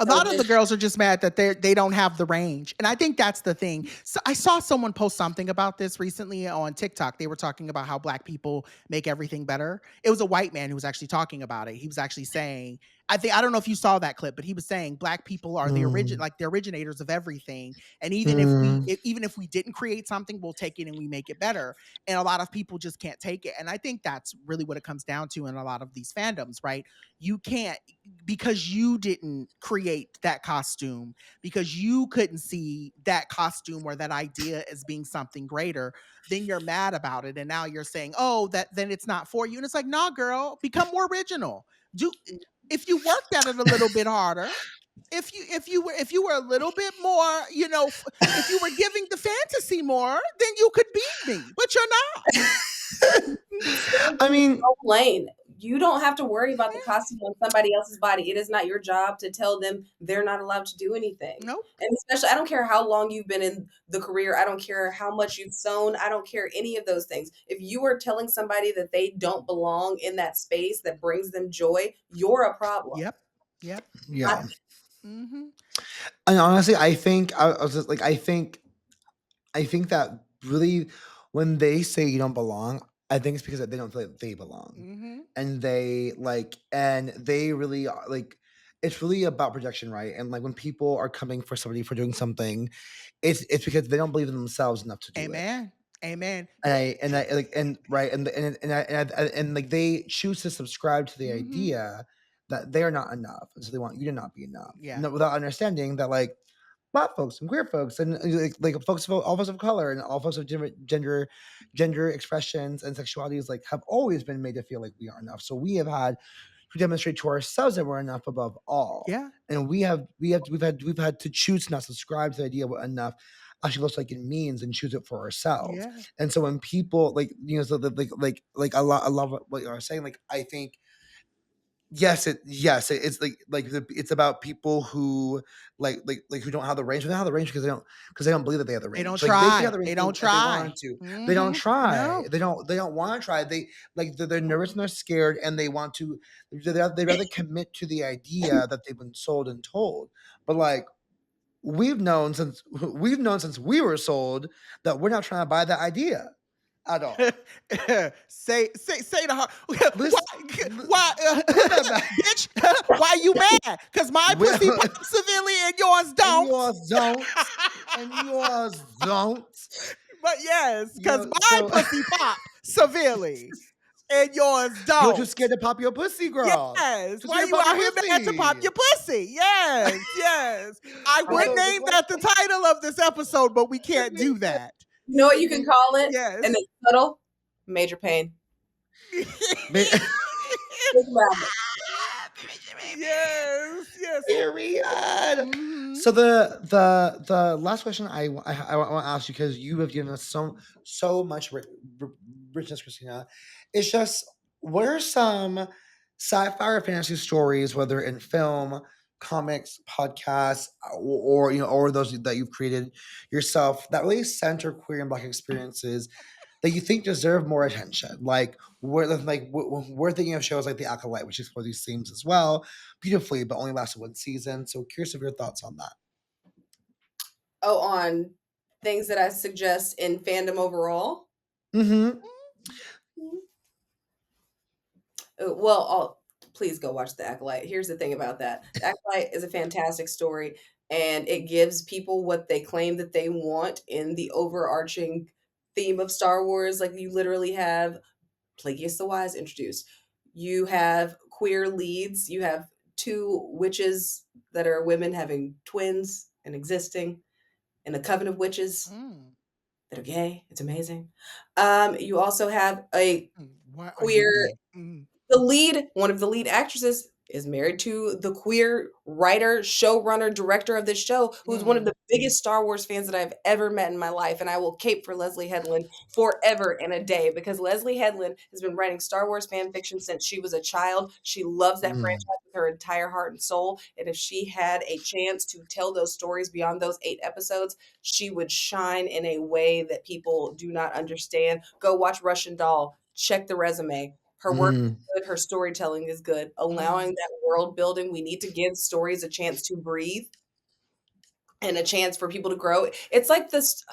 A lot of the girls are just mad that they don't have the range. And I think that's the thing. So I saw someone post something about this recently on TikTok. They were talking about how Black people make everything better. It was a white man who was actually talking about it. He was actually saying, I don't know if you saw that clip, but he was saying Black people are the originators of everything. And even if we didn't create something, we'll take it and we make it better. And a lot of people just can't take it. And I think that's really what it comes down to in a lot of these fandoms, right? You can't, because you didn't create that costume, because you couldn't see that costume or that idea as being something greater, then you're mad about it. And now you're saying, oh, then it's not for you. And it's like, nah, girl, become more original. If you worked at it a little bit harder, if you were a little bit more, if you were giving the fantasy more, then you could beat me, but you're not. I mean, Lane, You don't have to worry about the costume on somebody else's body. It is not your job to tell them they're not allowed to do anything. Nope. And especially, I don't care how long you've been in the career. I don't care how much you've sewn. I don't care any of those things. If you are telling somebody that they don't belong in that space that brings them joy, you're a problem. Yep. Yep. Yeah. Mm-hmm. And honestly, I think I was just like, I think that really, when they say you don't belong, I think it's because they don't feel like they belong, Mm-hmm. and they really are, like, it's really about projection, right? And like when people are coming for somebody for doing something, it's because they don't believe in themselves enough to do it. Amen. Amen. And I like, and right, and like they choose to subscribe to the Mm-hmm. idea that they're not enough, and so they want you to not be enough. Yeah. No, without understanding that, like, Black folks and queer folks and like folks of all folks of color and all folks of different gender expressions and sexualities, like, have always been made to feel like we are enough. So we have had to demonstrate to ourselves that we're enough above all. Yeah. And we've had to choose to not subscribe to the idea of what enough actually looks like it means, and choose it for ourselves. Yeah. And so when people, like, you know, so that, like a lot, I love what you're saying. Like, I think it's it's about people who like who don't have the range. They don't have the range because they don't believe that they have the range. They don't Like, they can have try. the range They if don't if they try. want to. They don't Mm-hmm. try. No. They don't want to try. They, like, they're nervous and they're scared, and they want to. They'd rather commit to the idea that they've been sold and told. But like, we've known since we were sold that we're not trying to buy that idea at all. say the heart. Listen, Why, bitch? Why you mad? Because my pussy pops severely and yours don't. And yours don't. And yours don't. But yes, You because know, my pussy pop severely and yours don't. You're too scared to pop your pussy, girl. Yes. Too Why scared you to pop out your here mad to pop pussy. your pussy? Yes. Yes. I would So, name that the title of this episode, but we can't do that. You know what you can call it? Yes. And it's subtle, major pain. Think about it. Yes. Period. Mhm. So the last question I want to ask you, because you have given us so much richness, Krystina, is just, what are some sci-fi or fantasy stories, whether in film, comics, podcasts, or you know, or those that you've created yourself, that really center queer and Black experiences, that you think deserve more attention? Like, we're thinking of shows like The Acolyte, which explore these themes as well, beautifully, but only lasted one season. So curious of your thoughts on that. Oh, on things that I suggest in fandom overall? Mm-hmm. Well, please go watch The Acolyte. Here's the thing about that. The Acolyte is a fantastic story, and it gives people what they claim that they want in the overarching theme of Star Wars. Like, you literally have Plagueis the Wise introduced. You have queer leads. You have two witches that are women having twins and existing in a coven of witches that are gay. It's amazing. You also have a Why are you queer. gay? One of the lead actresses is married to the queer writer, showrunner, director of this show, who's one of the biggest Star Wars fans that I've ever met in my life. And I will cape for Leslie Headland forever and a day, because Leslie Headland has been writing Star Wars fan fiction since she was a child. She loves that franchise with her entire heart and soul. And if she had a chance to tell those stories beyond those 8 episodes, she would shine in a way that people do not understand. Go watch Russian Doll. Check the resume. Her work is good. Her storytelling is good. Allowing that world building, we need to give stories a chance to breathe and a chance for people to grow. It's like this.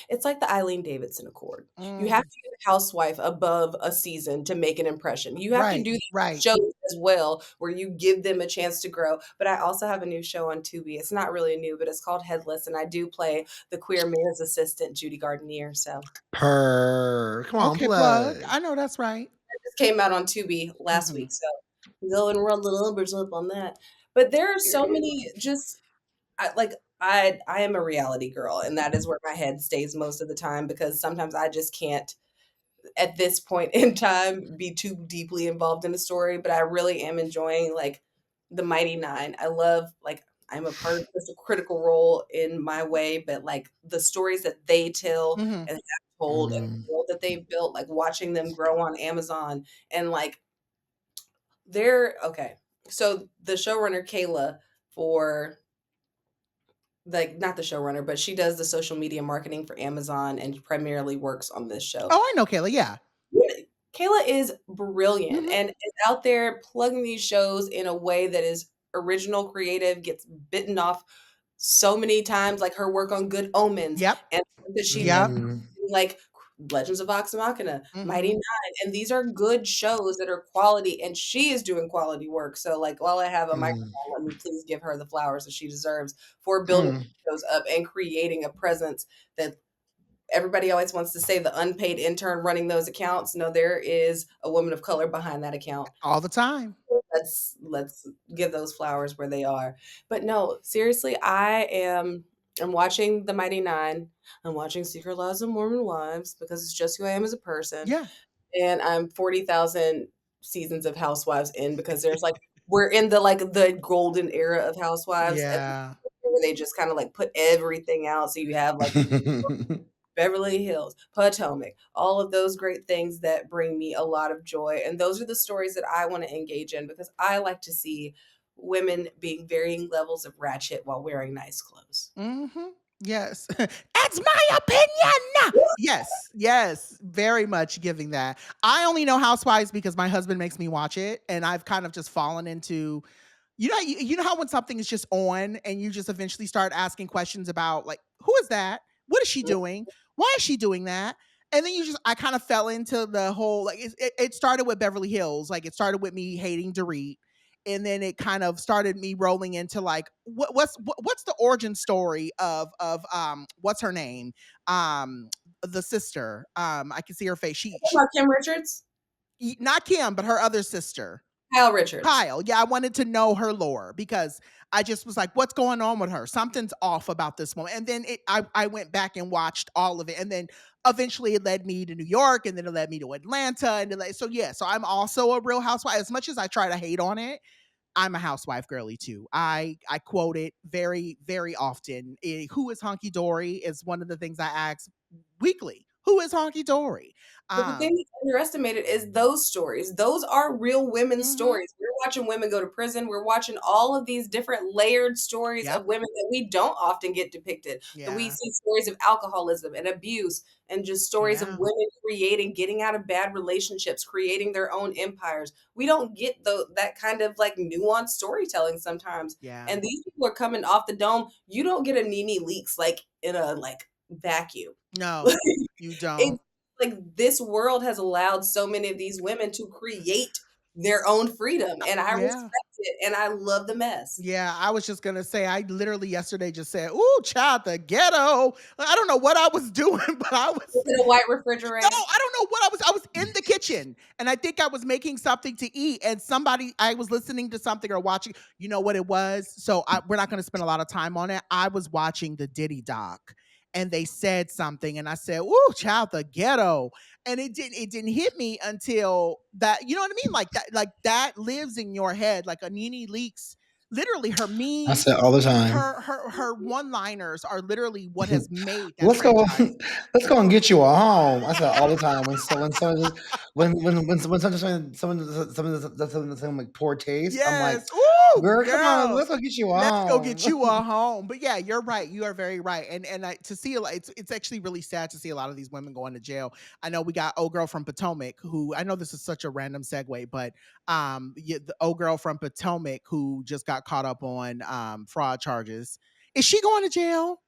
It's like the Eileen Davidson Accord. You have to get a housewife above a season to make an impression. You have to do these shows as well, where you give them a chance to grow. But I also have a new show on Tubi. It's not really new, but it's called Headless, and I do play the queer mayor's assistant, Judy Gardenier. So, Come on, Okay, plug. plug. I know that's right. it just came out on Tubi last week, so go and run the numbers up on that. But there are so many I am a reality girl, and that is where my head stays most of the time, because sometimes I just can't, at this point in time, be too deeply involved in a story. But I really am enjoying, like, the Mighty Nine. I love, like, I'm a part of just a critical role in my way, but like the stories that they tell and have told and the world that they've built, like watching them grow on Amazon, and like They're okay. So the showrunner Kayla for like not the showrunner, but she does the social media marketing for Amazon and primarily works on this show. Oh, I know Kayla. Yeah. Kayla is brilliant Mhm. and is out there plugging these shows in a way that is original, creative, gets bitten off so many times, like her work on Good Omens Yep. and that she does Yep. Mhm. like Legends of Vox Machina, Mighty Mhm. Nine, and these are good shows that are quality, and she is doing quality work. So, like, while I have a microphone, Mm. let me please give her the flowers that she deserves for building Mm. shows up and creating a presence that everybody always wants to say the unpaid intern running those accounts. No, there is a woman of color behind that account. All the time. Let's give those flowers where they are. But no, seriously, I'm watching The Mighty Nine. I'm watching Secret Lives of Mormon Wives because it's just who I am as a person. Yeah. And I'm 40,000 seasons of Housewives in because there's like we're in the like the golden era of Housewives and Yeah. where they just kind of like put everything out. So you have like Beverly Hills, Potomac, all of those great things that bring me a lot of joy. And those are the stories that I want to engage in because I like to see women being varying levels of ratchet while wearing nice clothes. Mhm. Yes. That's my opinion. Yes. Yes. Very much giving that. I only know Housewives because my husband makes me watch it, and I've kind of just fallen into you know how when something is just on and you just eventually start asking questions about like who is that? What is she doing? Why is she doing that? And then I kind of fell into the whole like it started with Beverly Hills, like it started with me hating Dorit, and then it kind of started me rolling into like what's the origin story of what's her name, the sister, I can see her face, she Kim Richards, not Kim but her other sister, Kyle Richards. Kyle. Yeah, I wanted to know her lore because I just was like, what's going on with her? Something's off about this woman. And then I went back and watched all of it. And then eventually it led me to New York and then it led me to Atlanta. So yeah, so I'm also a real housewife. As much as I try to hate on it, I'm a housewife girly too. I quote it very, very often. Who is Honky Dory is one of the things I ask weekly. Who is Honky Dory? But the thing that's underestimated is those stories. Those are real women's Mhm. stories. We're watching women go to prison. We're watching all of these different layered stories Yep. of women that we don't often get depicted. That we Yeah. see stories of alcoholism and abuse and just stories of Yeah. women creating, getting out of bad relationships, creating their own empires. We don't get that kind of like nuanced storytelling sometimes. Yeah. And these people are coming off the dome. You don't get a Nene Leaks like in a like vacuum. No, you don't. It's like this world has allowed so many of these women to create their own freedom, and I Yeah. respect it, and I love the mess. Yeah, I was just gonna say, I literally yesterday just said, "Ooh, child, the ghetto." I don't know what I was doing, but I was Is it a white no, refrigerator? I don't know what I was. I was in the kitchen, and I think I was making something to eat, and I was listening to something or watching. You know what it was? So we're not gonna spend a lot of time on it. I was watching the Diddy doc, and they said something, and I said, "Ooh, child, the ghetto." And it didn't hit me until that, you know what I mean, like that lives in your head like a Nene Leaks. Literally, her I say memes, it all the time. her one liners are literally what has made that Let's go. franchise. Let's go and get you a home. I say it all the time when someone just when someone does something like poor taste. I'm like, Yes. Ooh, girl, come on, girl. let's go get you a Let's go home. get you a home. But yeah, you're right. You are very right. And to see it's actually really sad to see a lot of these women going to jail. I know we got old girl from Potomac who, I know this is such a random segue, but yeah, the old girl from Potomac who just got caught up on fraud charges. Is she going to jail?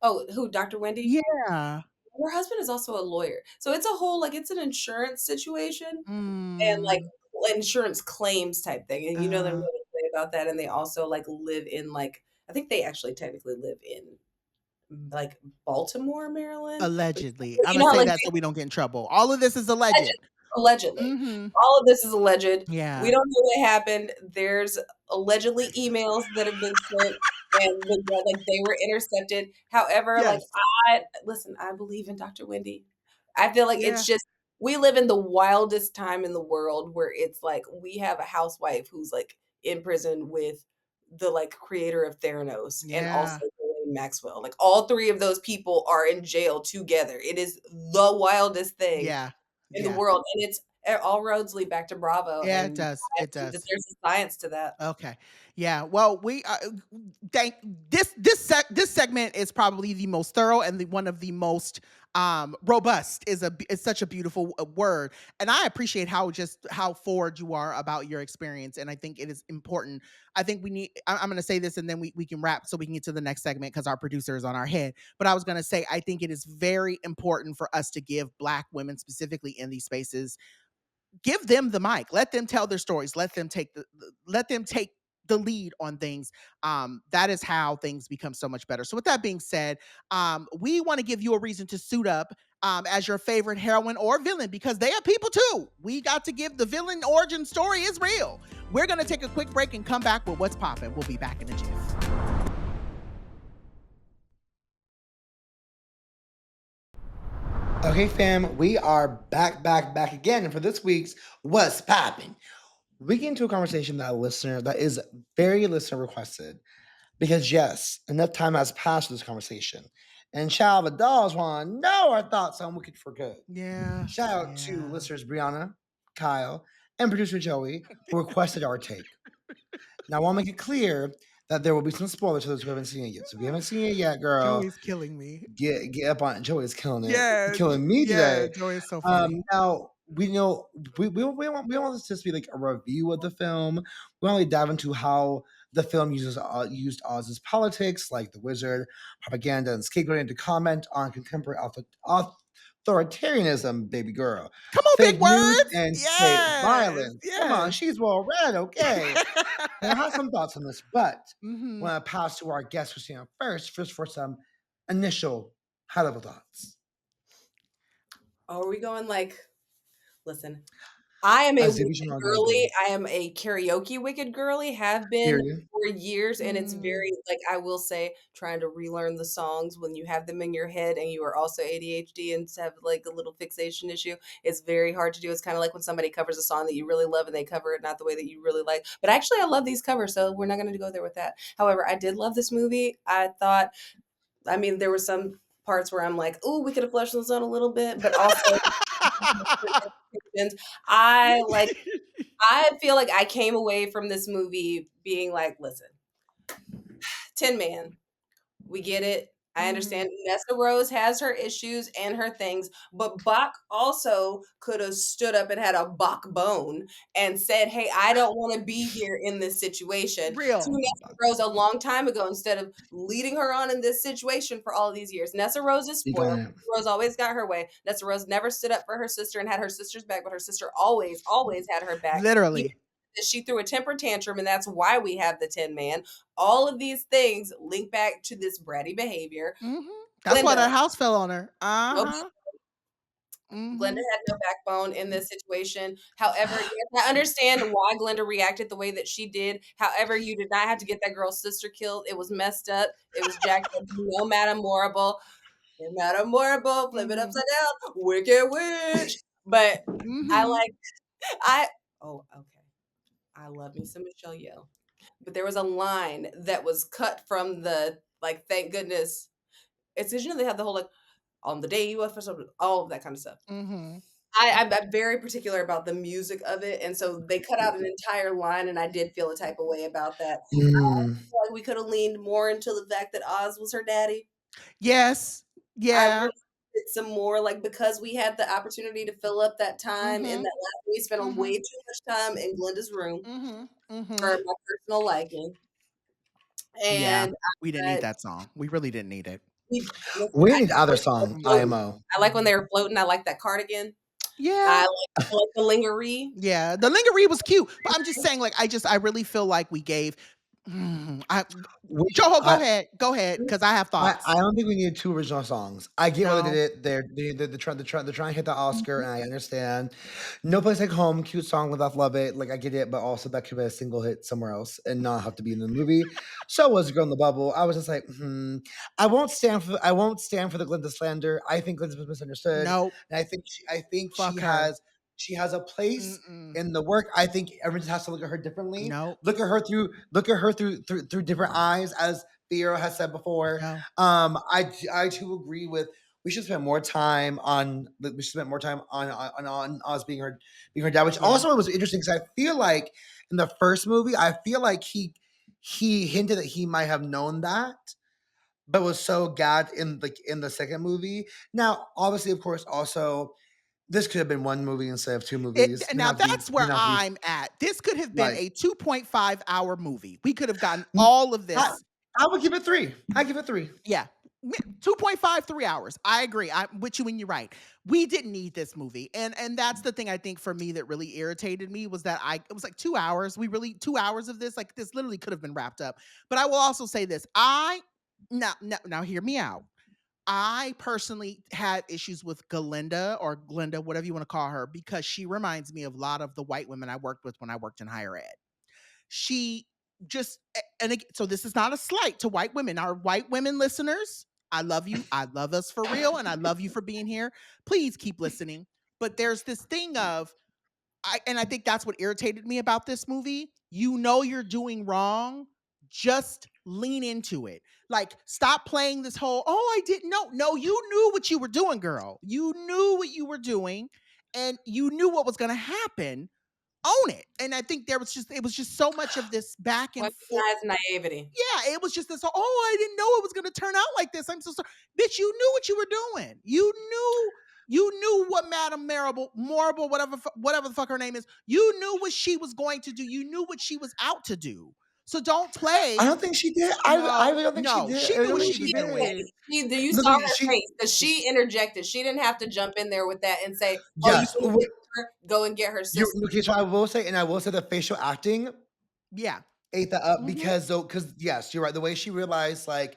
Oh, who, Dr. Wendy? Yeah. Her husband is also a lawyer. So it's a whole like it's an insurance situation and like Mm, insurance claims type thing. And you know they're uh, really great about that. And they also like live in like I think they actually technically live in like Baltimore, Maryland. But allegedly. I'm you gonna know how say like that so we don't get in trouble. All of this is alleged. allegedly, allegedly. Mm-hmm. All of this is alleged. We Yeah. don't know what happened. There's allegedly emails that have been sent and like they were intercepted. However, like Yes. I listen, I believe in Dr. Wendy. I feel like it's Yeah. just we live in the wildest time in the world where it's like we have a housewife who's like in prison with the like creator of Theranos and also Yeah. Ghislaine Maxwell. Like all three of those people are in jail together. It is the wildest thing Yeah. in the Yeah. world, and it's all roads lead back to Bravo, Yeah, it and does. I It think that does. there's a science to that. Okay. Yeah. Well, we thank this segment is probably the most thorough and one of the most robust is such a beautiful word, and I appreciate how forward you are about your experience, and I think it is important. I think we need. I'm going to say this, and then we can wrap so we can get to the next segment because our producer is on our head. But I was going to say I think it is very important for us to give Black women specifically in these spaces, give them the mic, let them tell their stories, let them take the lead on things. That is how things become so much better. So with that being said, we want to give you a reason to suit up as your favorite heroine or villain, because they are people too. We got to give the villain origin story is real. We're going to take a quick break and come back with what's poppin'. We'll be back in a jiff. Okay, fam, we are back again. And for this week's What's Poppin', we get into a conversation that is very listener requested. Because yes, enough time has passed for this conversation. And child, the dolls want to know our thoughts on Wicked for Good. Yeah. Shout out to listeners Brianna, Kyle, and producer Joey, who requested our take. Now, I want to make it clear that there will be some spoilers to those who haven't seen it yet. So if you haven't seen it yet, girl, Joey's killing me. get up on it. Joey's killing it. Yeah. Killing me Yeah. today. Joey is so funny. Now we know we want this to just be like a review of the film. We want to dive into how the film used Oz's politics, like the wizard, propaganda, and scapegoating to comment on contemporary authoritarianism, baby girl. Come on, big Fake news words. and state Yes. violence. Come on, Yes. she's well read, okay. And I have some thoughts on this, but Mhm. when I pass to our guest Krystina first for some initial high-level thoughts. Are we going like, listen, I am a As wicked if you know that girly. girl. I am a karaoke wicked girly, have been Period. for years, and it's Mm. very, like, I will say, trying to relearn the songs when you have them in your head and you are also ADHD and have like a little fixation issue. It's very hard to do. It's kind of like when somebody covers a song that you really love and they cover it not the way that you really like. But actually, I love these covers, so we're not going to go there with that. However, I did love this movie. I thought, I mean, there were some parts where I'm like, "Ooh, we could have fleshed this out a little bit," but also I like I feel like I came away from this movie being like, listen, Tin Man, we get it. I understand Nessarose has her issues and her things, but Bach also could have stood up and had a Bach bone and said, "Hey, I don't want to be here in this situation," to Real. Nessarose a long time ago instead of leading her on in this situation for all of these years. Nessarose is Speak spoiled. on it. Rose always got her way. Nessarose never stood up for her sister and had her sister's back, but her sister always had her back. Even Literally. she threw a temper tantrum, and that's why we have the Tin Man. All of these things link back to this bratty behavior. Mhm. That's why Glenda, that house fell on her. nope, Uh-huh. Glenda Mhm. had no backbone in this situation. However, yes, I understand why Glenda reacted the way that she did. However, you did not have to get that girl's sister killed. It was messed up. It was jacked up. No, Madam Morrible. Madam Morrible, flip it Mhm. upside down. Wicked witch. But I Mhm. like, I, oh, okay. I love me some Michelle Yeoh. But there was a line that was cut from the, like, thank goodness. It's because, they have the whole, like, on the day you left for something, all of that kind of stuff. Mhm. I'm very particular about the music of it, and so they cut out an entire line, and I did feel a type of way about that. I Mm. feel like we could have leaned more into the fact that Oz was her daddy. Yes. I Yeah. really did some more, like, because we had the opportunity to fill up that time in Mhm. that last we spent a way Mhm. too much time in Glenda's room Mhm. Mhm. for my personal liking, Yeah. and We didn't need I that song. We really didn't need it. listen, We I need just other like when song, they're floating. IMO. I like when they were floating, I like that cardigan. Yeah. I like the lingerie. Yeah. The lingerie was cute, but I'm just saying, like, I really feel like we gave. I We, Joho, I, go ahead, because I have I thoughts. don't think we need two original songs. I get why they did No. it. They're trying to hit the Oscar, and I understand. No Place Like Home, cute song, Love Love It. Like I get it, but also that could be a single hit somewhere else and not have to be in the movie. So was Girl in the Bubble. I was just like, I won't stand for the Glinda slander. I think Glinda's misunderstood, Nope. and I think Fuck her. she has a place Mm-mm. in the work. I think everyone just has to look at her differently. Nope. Look at her through different eyes, as Theo has said before. No. I too agree with we should spend more time on Oz being her dad, which also was interesting because I feel like in the first movie, I feel like he hinted that he might have known that, but was so gagged in the second movie. Now, obviously, of course, also this could have been one movie instead of two movies. Now that's where I'm at. This could have been a 2.5-hour movie. We could have gotten all of this. I would give it 3. I give it 3. Yeah. 2.5, 3 hours. I agree. I'm with you when you're right. We didn't need this movie. And that's the thing I think for me that really irritated me was that it was like 2 hours. 2 hours of this, like this literally could have been wrapped up. But I will also say this. Now hear me out. I personally had issues with Galinda or Glinda, whatever you want to call her, because she reminds me of a lot of the white women I worked with when I worked in higher ed. She just, and again, so this is not a slight to white women. Our white women listeners, I love you. I love us for real. And I love you for being here. Please keep listening. But there's this thing of, I think that's what irritated me about this movie. You know you're doing wrong. Just lean into it. Like, stop playing this whole, oh, I didn't know. No, you knew what you were doing, girl. You knew what you were doing, and you knew what was going to happen. Own it. And I think it was just so much of this back and forth. Naivety. Yeah, it was just this, oh, I didn't know it was going to turn out like this. I'm so sorry. Bitch, you knew what you were doing. You knew what Madame Marble, whatever the fuck her name is. You knew what she was going to do. You knew what she was out to do. So don't play. I don't think she did. I don't think she did. She knew what she was doing. You saw her face because she interjected. She didn't have to jump in there with that and say, yes, go and get her sister. Okay, so I will say the facial acting, yeah, ate that up because yes, you're right. The way she realized, like,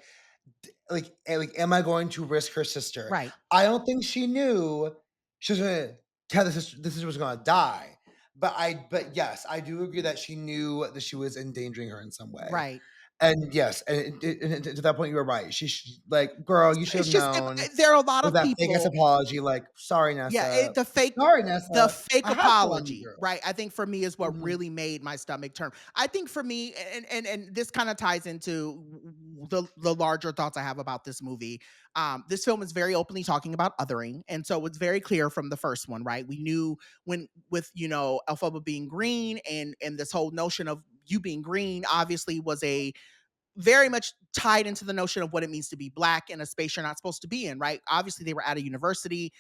am I going to risk her sister? Right. I don't think she knew she was gonna this sister was gonna die. But yes, I do agree that she knew that she was endangering her in some way. Right. And yes, and to that point, you were right. She like, girl, you should have known. There are a lot of that people. Fake apology, like, sorry, Nessa. Yeah, the fake apology, right? I think for me is what really made my stomach turn. I think for me, and this kind of ties into the larger thoughts I have about this movie. This film is very openly talking about othering, and so it's very clear from the first one, right? We knew with Elphaba being green and this whole notion of you being green obviously was a very much tied into the notion of what it means to be Black in a space you're not supposed to be in, right? Obviously, they were at a university.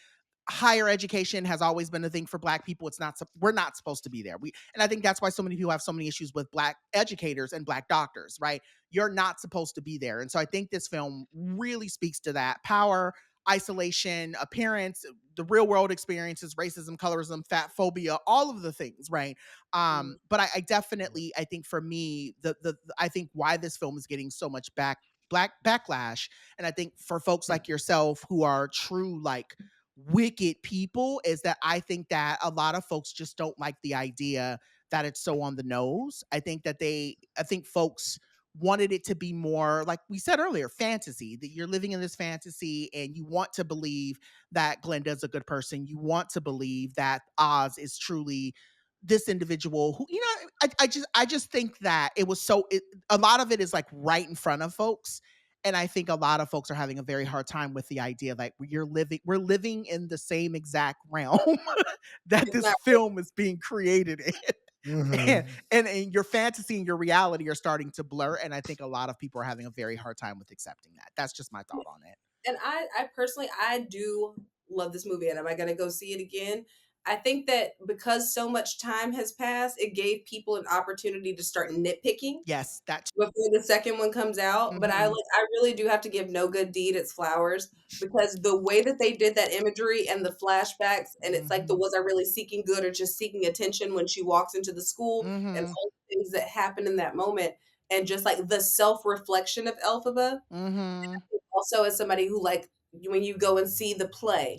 Higher education has always been a thing for Black people. We're not supposed to be there. And I think that's why so many people have so many issues with Black educators and Black doctors, right? You're not supposed to be there. And so I think this film really speaks to that power, isolation, appearance, the real world experiences, racism, colorism, fat phobia, all of the things, right? But I definitely, I think for me, I think why this film is getting so much backlash, and I think for folks like yourself who are true like wicked people, is that I think that a lot of folks just don't like the idea that it's so on the nose. I think folks wanted it to be more, like we said earlier, fantasy, that you're living in this fantasy and you want to believe that Glinda's a good person. You want to believe that Oz is truly this individual who, I just think that it was a lot of it is like right in front of folks. And I think a lot of folks are having a very hard time with the idea like we're living in the same exact realm that this film is being created in. And your fantasy and your reality are starting to blur. And I think a lot of people are having a very hard time with accepting that. That's just my thought on it. And I personally, I do love this movie. And am I going to go see it again? I think that because so much time has passed, it gave people an opportunity to start nitpicking. Yes, that's before the second one comes out. But I really do have to give no good deed its flowers, because the way that they did that imagery and the flashbacks, and it's like was I really seeking good or just seeking attention when she walks into the school, and all the things that happen in that moment, and just like the self-reflection of Elphaba. Also, as somebody who like when you go and see the play,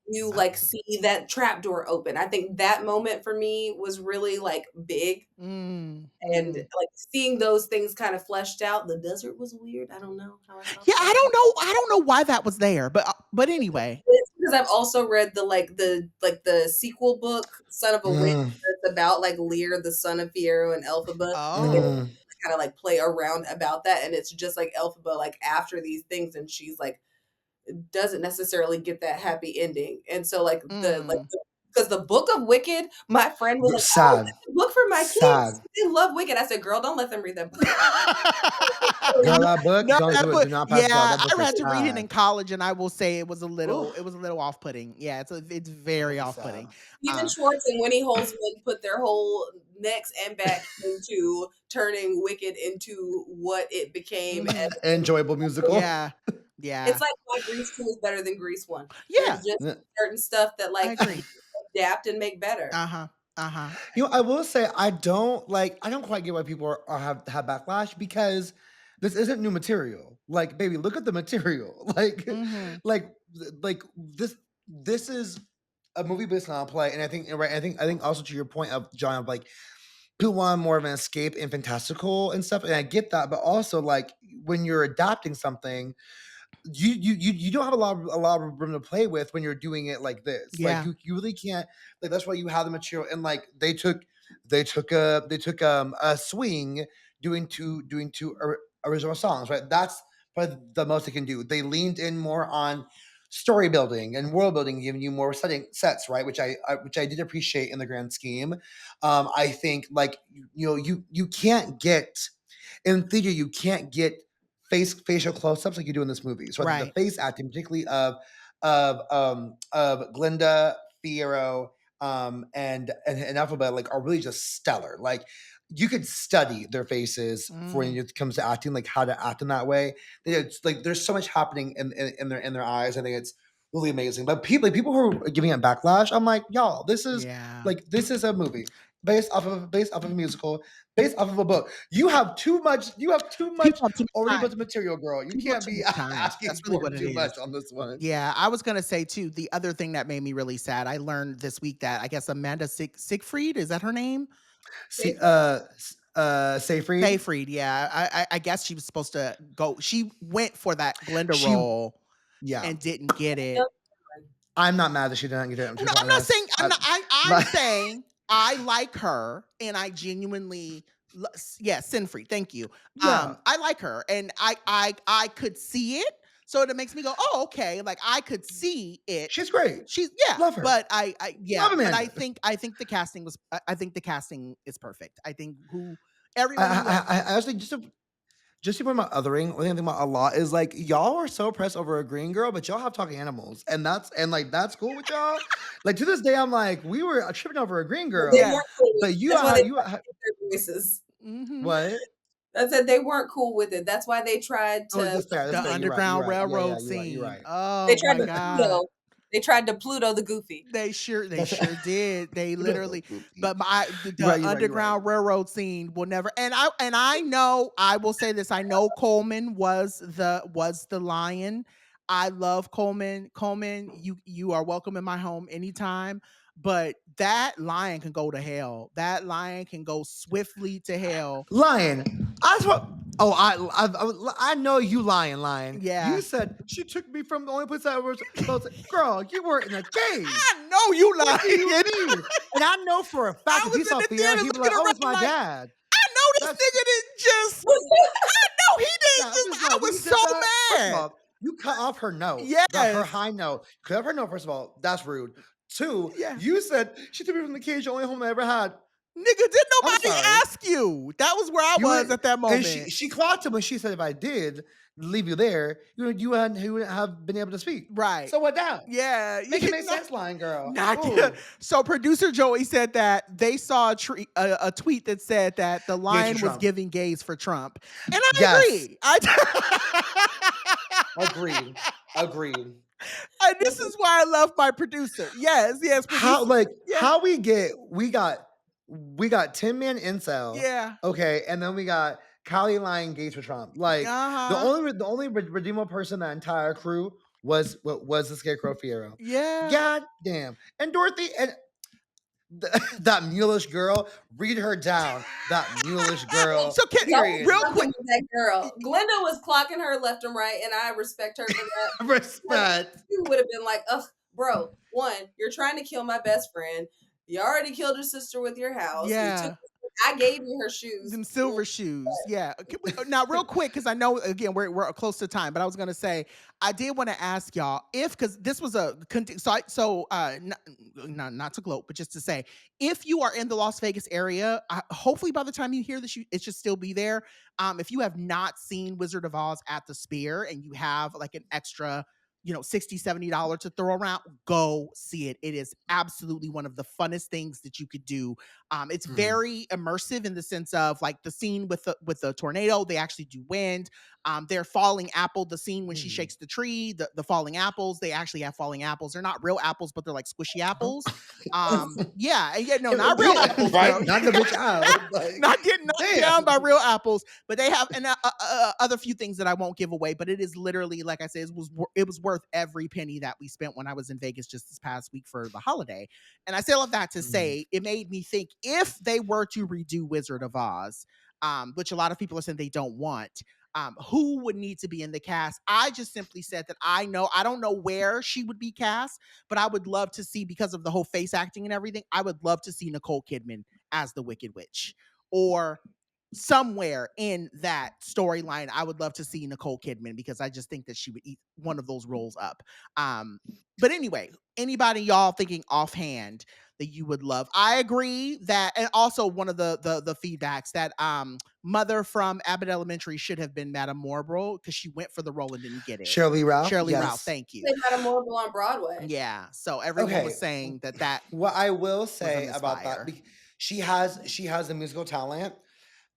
you like see that trap door open. I think that moment for me was really like big. And like seeing those things kind of fleshed out. The desert was weird. I don't know how I felt. Yeah, I don't know why that was there, but anyway. It's because I've also read the sequel book, Son of a Witch, that's about like Lear, the son of Fiyero and Elphaba. Kind of like play around about that, and it's just like Elphaba like after these things, and she's like doesn't necessarily get that happy ending. And so because the book of Wicked, my friend was like, "Oh, Sad. that's a book for my Sad. kids. They love Wicked." I said, "Girl, don't let them read that book." Girl, that book, No, don't that do it. book, Do not pass go. yeah, That book I is had to read it in sad. college, and I will say it was a Oof. little off-putting. Yeah, it's That very book is sad. off-putting. Stephen Schwartz and Winnie Holzman put their whole necks and back into turning Wicked into what it became. Mhm. Enjoyable musical. Yeah. Yeah. It's like why Grease 2 is better than Grease 1. Yeah. There's just certain stuff that I agree. adapt and make better. Uh-huh. Uh-huh. You know, I will say I don't quite get why people have backlash because this isn't new material. Like, baby, look at the material. Mhm. Like this is a movie based on a play, and I think right. I think also to your point of John of like people want more of an escape and fantastical and stuff, and I get that, but also like when you're adapting something, you don't have a lot of room to play with when you're doing it like this. Like Yeah. you really can't, like that's why you have the material, and like they took a swing doing two original songs, right? That's probably the most they can do. They leaned in more on story building and world building, giving you more sets, right? Which I did appreciate in the grand scheme. I think like you can't get in theater, you can't get facial close-ups like you do in this movie. So I think the Right. face acting, particularly of Glinda, Fiyero, and Alphabet, like are really just stellar. Like you could study their faces for when it comes to acting, like how to act in that way. It's like there's so much happening in their eyes. I think it's really amazing. But people who are giving it backlash, I'm like, y'all, this is this is a movie based off of a musical, based off of a book. You have too much already built material, girl. You People have can't too be much time. asking That's really for what it too is. much on this one. Yeah, I was gonna say too, the other thing that made me really sad, I learned this week that I guess Amanda Siegfried, is that her name? See, Seyfried. Seyfried, yeah. I guess she was supposed to go. She went for that Glinda She- role, Yeah. and didn't get it. I'm not mad that she didn't get it. No, I'm not saying I'm saying I like her, and I genuinely Sinfree, thank you. Yeah. I like her, and I could see it, so it makes me go, oh, okay. Like I could see it. She's great. She's Love her. But Love but Amanda. I think the casting was I think the casting is perfect. I think everyone I actually just to point about othering, one thing I think about a lot is like y'all are so pressed over a green girl, but y'all have talking animals, and that's cool with y'all. Like to this day, I'm like, we were tripping over a green girl, but you That's why they you tried to get their voices. what? I said they weren't cool with it. That's why they tried to That's fair. the You're right. Underground You're right. Railroad You're scene. right. Oh my god. They tried to Pluto the Goofy. They sure did. They literally, but the You're right. Underground Railroad scene will never. And I know, I will say this. I know Coleman was the lion. I love Coleman. Coleman, you are welcome in my home anytime. But that lion can go to hell. That lion can go swiftly to hell. Lion. I just want. Oh, I know you lion. Yeah. You said she took me from the only place I was. Girl, you were in a cage. I know you lying. What do you mean? And I know for a fact if he saw Fiyero, he'd be like, "Oh, it's my dad." I know this nigga didn't just. I know he didn't just. I was so mad. First of all, you cut off her note. Yes. Her high note. Cut off her note. First of all, that's rude. Two, you said she took me from the cage, the only home I ever had. Nigga, didn't nobody ask you? That was where I was at that moment. And she clocked him when she said, if I did leave you there, you wouldn't have been able to speak. Right. So what now? Yeah. Make it make sense, line girl. So producer Joey said that they saw a tweet that said that the lion was giving gays for Trump. And I agree. Agreed. And this is why I love my producer. Yes. How we got 10-man incel. Yeah. Okay, and then we got Kylie lying gays for Trump. Like the only redeemable person in that entire crew was the Scarecrow Fiyero. Yeah. God damn. And Dorothy and that mulish girl, read her down. That mulish girl. So real quick, that girl, Glinda was clocking her left and right, and I respect her for that. Respect. You would have been like, ugh, bro. One, you're trying to kill my best friend. You already killed your sister with your house. Yeah. You took I gave you her shoes. Them silver shoes. Yeah. Now, real quick, because I know again we're close to time, but I was gonna say I did want to ask y'all if because this was not to gloat, but just to say if you are in the Las Vegas area, hopefully by the time you hear this, it should still be there. If you have not seen Wizard of Oz at the Sphere and you have like an extra, $60-$70 to throw around, go see it. It is absolutely one of the funnest things that you could do. It's very immersive in the sense of like the scene with the tornado. They actually do wind. Their falling apple, the scene when she shakes the tree, the falling apples. They actually have falling apples. They're not real apples, but they're like squishy apples. No, not real apples, right? girl. Not the bitch out. Like, Not getting knocked down by real apples, but they have other few things that I won't give away. But it is literally, like I said, it was worth every penny that we spent when I was in Vegas just this past week for the holiday. And I say all of that to say it made me think if they were to redo Wizard of Oz, which a lot of people are saying they don't want. Who would need to be in the cast? I just simply said that I don't know where she would be cast, but I would love to see, because of the whole face acting and everything, I would love to see Nicole Kidman as the Wicked Witch, or somewhere in that storyline. I would love to see Nicole Kidman because I just think that she would eat one of those roles up. But anyway, anybody y'all thinking offhand that you would love? I agree that, and also one of the feedbacks that Mother from Abbott Elementary should have been Madame Morrible because she went for the role and didn't get it. Shirley Ralph. Shirley Ralph, thank you. They Madame Morrible on Broadway. Yeah, so everyone was saying that. What I will say about that, she has the musical talent,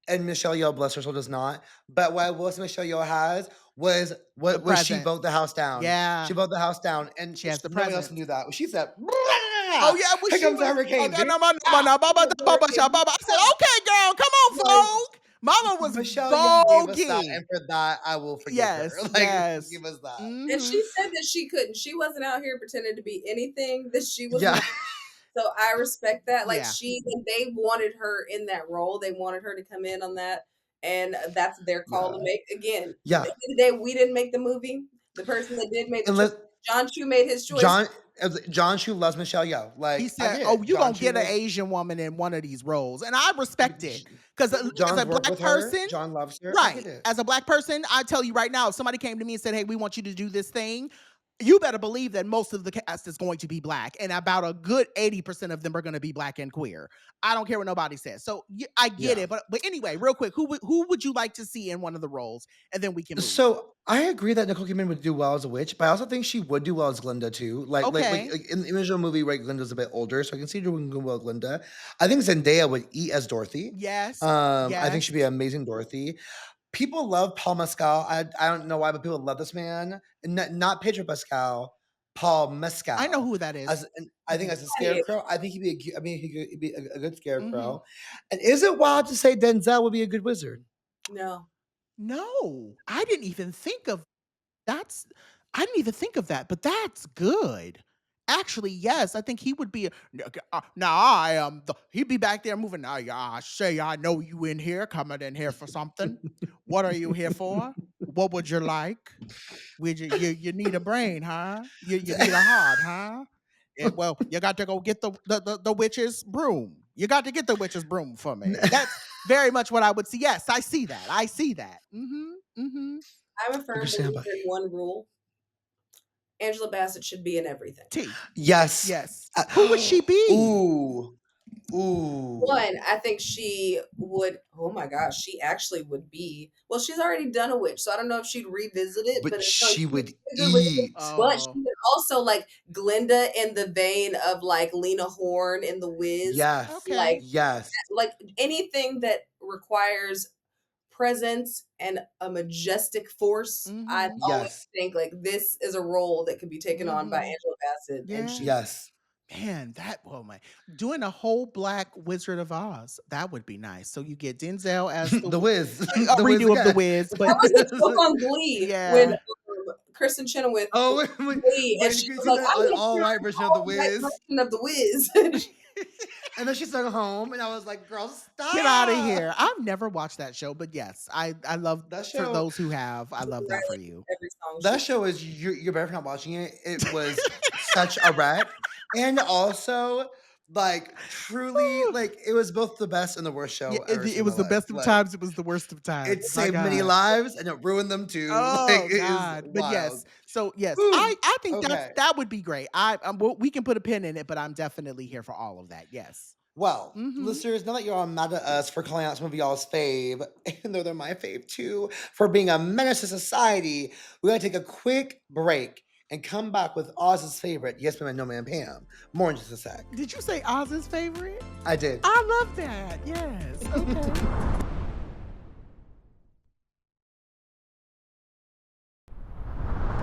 and Michelle Yeoh, bless her soul, does not. But what I will say Michelle Yeoh has was she vote the house down. Yeah, she vote the house down, and she has the nobody presence. else can do that. She said, "Oh yeah, here comes the hurricane." I said, "Okay, girl, come on, Vogue." Mama was Michelle Yeoh gave us that, voguing. and for that, I will forgive her. Yes. Give us that. And she said that she couldn't. She wasn't out here pretending to be anything that she was not. So I respect that. Like they wanted her in that role. They wanted her to come in on that, and that's their call to make. Again, yeah. At the end of the day, we didn't make the movie. The person that did make the choice, John Chu made his choice. John Chu loves Michelle Yeoh. Like he said, "Oh, you gonna get an Asian woman in one of these roles," and I respect it because as a black person, John loves her. Right? As a black person, I tell you right now, if somebody came to me and said, "Hey, we want you to do this thing," you better believe that most of the cast is going to be black, and about a good 80% of them are going to be black and queer. I don't care what nobody says. So I get it, but anyway, real quick, who would you like to see in one of the roles, and then we can move. So I agree that Nicole Kidman would do well as a witch, but I also think she would do well as Glinda too. Like in the original movie, right? Glinda's a bit older, so I can see her doing well as Glinda. I think Zendaya would eat as Dorothy. Yes. I think she'd be an amazing Dorothy. People love Paul Mescal. I don't know why, but people love this man. Not Pedro Pascal, Paul Mescal. I know who that is. I think as a scarecrow, I think he'd be a good scarecrow. And is it wild to say Denzel would be a good wizard? No, I didn't even think of I didn't even think of that, but that's good. Actually, yes, I think he would be. Now I am. He'd be back there moving. Now, I say, I know you in here, coming in here for something. What are you here for? What would you like? You need a brain, huh? You need a heart, huh? Yeah, well, you got to go get the witch's broom. You got to get the witch's broom for me. That's very much what I would see. Yes, I see that. I'm a firm believer in one rule. Angela Bassett should be in everything. Yes. Who would she be? Ooh. One, I think she would. Oh my gosh, she actually would be. Well, she's already done a witch, so I don't know if she'd revisit it. But she would eat. But she would also like Glinda in the vein of like Lena Horne in The Wiz. Yes. Like yes. Like anything that requires presence and a majestic force. I always think like this is a role that could be taken on by Angela Bassett. Yeah. Man, doing a whole black Wizard of Oz, that would be nice. So you get Denzel as the Wiz, a redo of the Wiz. But that was the joke on Glee when Kristen Chenoweth. Glee, and she was like, "I'm an all-white version of the Wiz." Version of the Wiz. And then she started home, and I was like, "Girl, stop! Get out of here!" I've never watched that show, but yes, I love that show. For those who have, I love that for you. That show is you're better for not watching it. It was such a wreck, and also Like, truly, like, it was both the best and the worst show Yeah, ever seen it in my was the life. best of Like, times. It was the worst of times. it My saved many God. lives and it ruined them too. Like, Oh it is God. But wild. yes. So yes, Whew. I think Okay. that would be great. We can put a pin in it, but I'm definitely here for all of that. Yes. Well, Mm-hmm. listeners, now that you're all mad at us for calling out some of y'all's fave, even though they're my fave too, for being a menace to society, we're going to take a quick break and come back with Oz's favorite, Yes Ma'am and No Ma'am Pam. More in just a sec. Did you say Oz's favorite? I did. I love that. Yes. Okay.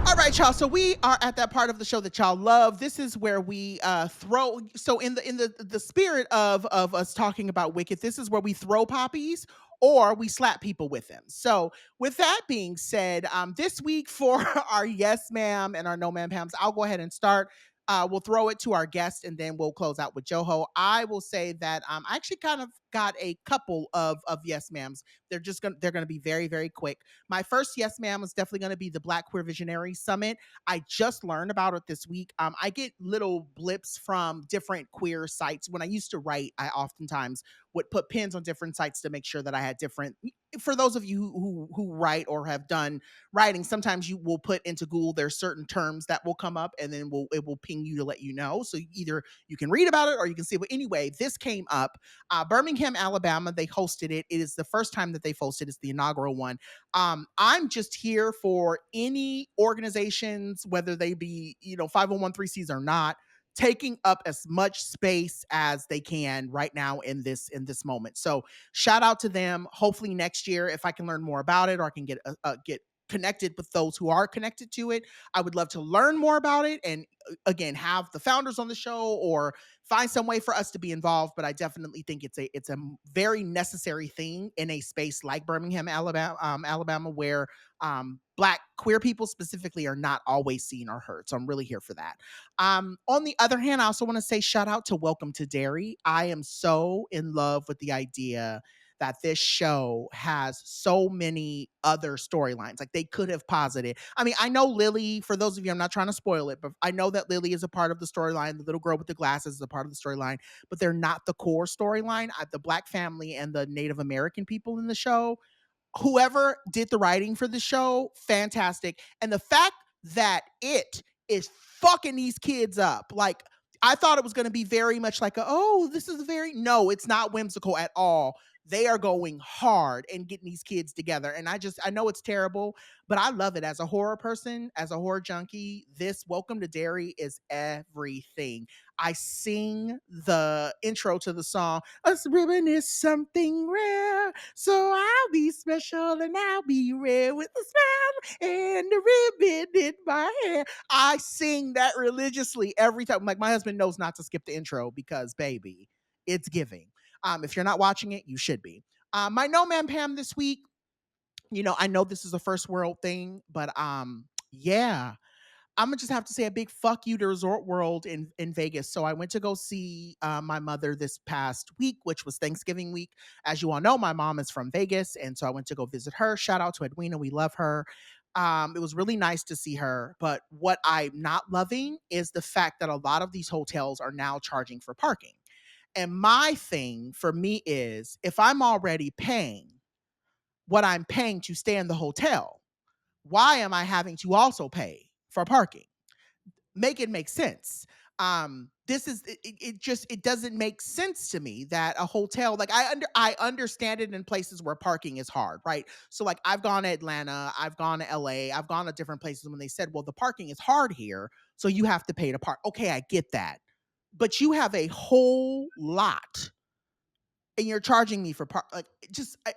All right, y'all. So we are at that part of the show that y'all love. This is where we throw. So in the spirit of us talking about Wicked, this is where we throw poppies or we slap people with them. So with that being said, this week for our yes ma'am and our no ma'am Pams, I'll go ahead and start. We'll throw it to our guest and then we'll close out with Joho. I will say that I actually kind of got a couple of yes ma'ams. They're gonna be very very quick. My first yes ma'am is definitely going to be the Black Queer Visionary Summit. I just learned about it this week. I get little blips from different queer sites. When I used to write, I oftentimes would put pins on different sites to make sure that I had different. For those of you who write or have done writing, sometimes you will put into Google there's certain terms that will come up, and then it will ping you to let you know. So either you can read about it or you can see it. But anyway, this came up. Birmingham, Alabama. They hosted it. It is the first time that they've hosted. It's the inaugural one. I'm just here for any organizations, whether they be 501(c)(3)s or not, taking up as much space as they can right now in this moment. So shout out to them. Hopefully next year, if I can learn more about it or I can get connected with those who are connected to it, I would love to learn more about it and again have the founders on the show or find some way for us to be involved. But I definitely think it's a very necessary thing in a space like Birmingham, Alabama, where Black queer people specifically are not always seen or heard. So I'm really here for that. On the other hand, I also want to say shout out to Welcome to Dairy. I am so in love with the idea that this show has so many other storylines. Like they could have posited. I mean, I know Lily, for those of you, I'm not trying to spoil it, but I know that Lily is a part of the storyline. The little girl with the glasses is a part of the storyline, but they're not the core storyline. The Black family and the Native American people in the show, whoever did the writing for the show, fantastic. And the fact that it is fucking these kids up, like I thought it was going to be very much like this is no, it's not whimsical at all. They are going hard and getting these kids together. And I know it's terrible, but I love it as a horror person, as a horror junkie. This Welcome to Dairy is everything. I sing the intro to the song. A ribbon is something rare, so I'll be special and I'll be rare with a smile and a ribbon in my hair. I sing that religiously every time. Like my husband knows not to skip the intro because, baby, it's giving. If you're not watching it, you should be. My No Man Pam this week. I know this is a first world thing, but yeah. I'm gonna just have to say a big fuck you to Resort World in Vegas. So I went to go see my mother this past week, which was Thanksgiving week. As you all know, my mom is from Vegas, and so I went to go visit her. Shout out to Edwina, we love her. It was really nice to see her, but what I'm not loving is the fact that a lot of these hotels are now charging for parking. And my thing for me is if I'm already paying what I'm paying to stay in the hotel, why am I having to also pay for parking? Make it make sense. This is it doesn't make sense to me that a hotel, like I understand it in places where parking is hard, right? So like I've gone to Atlanta, I've gone to LA, I've gone to different places when they said, well, the parking is hard here, so you have to pay to park. Okay, I get that. But you have a whole lot and you're charging me for park, like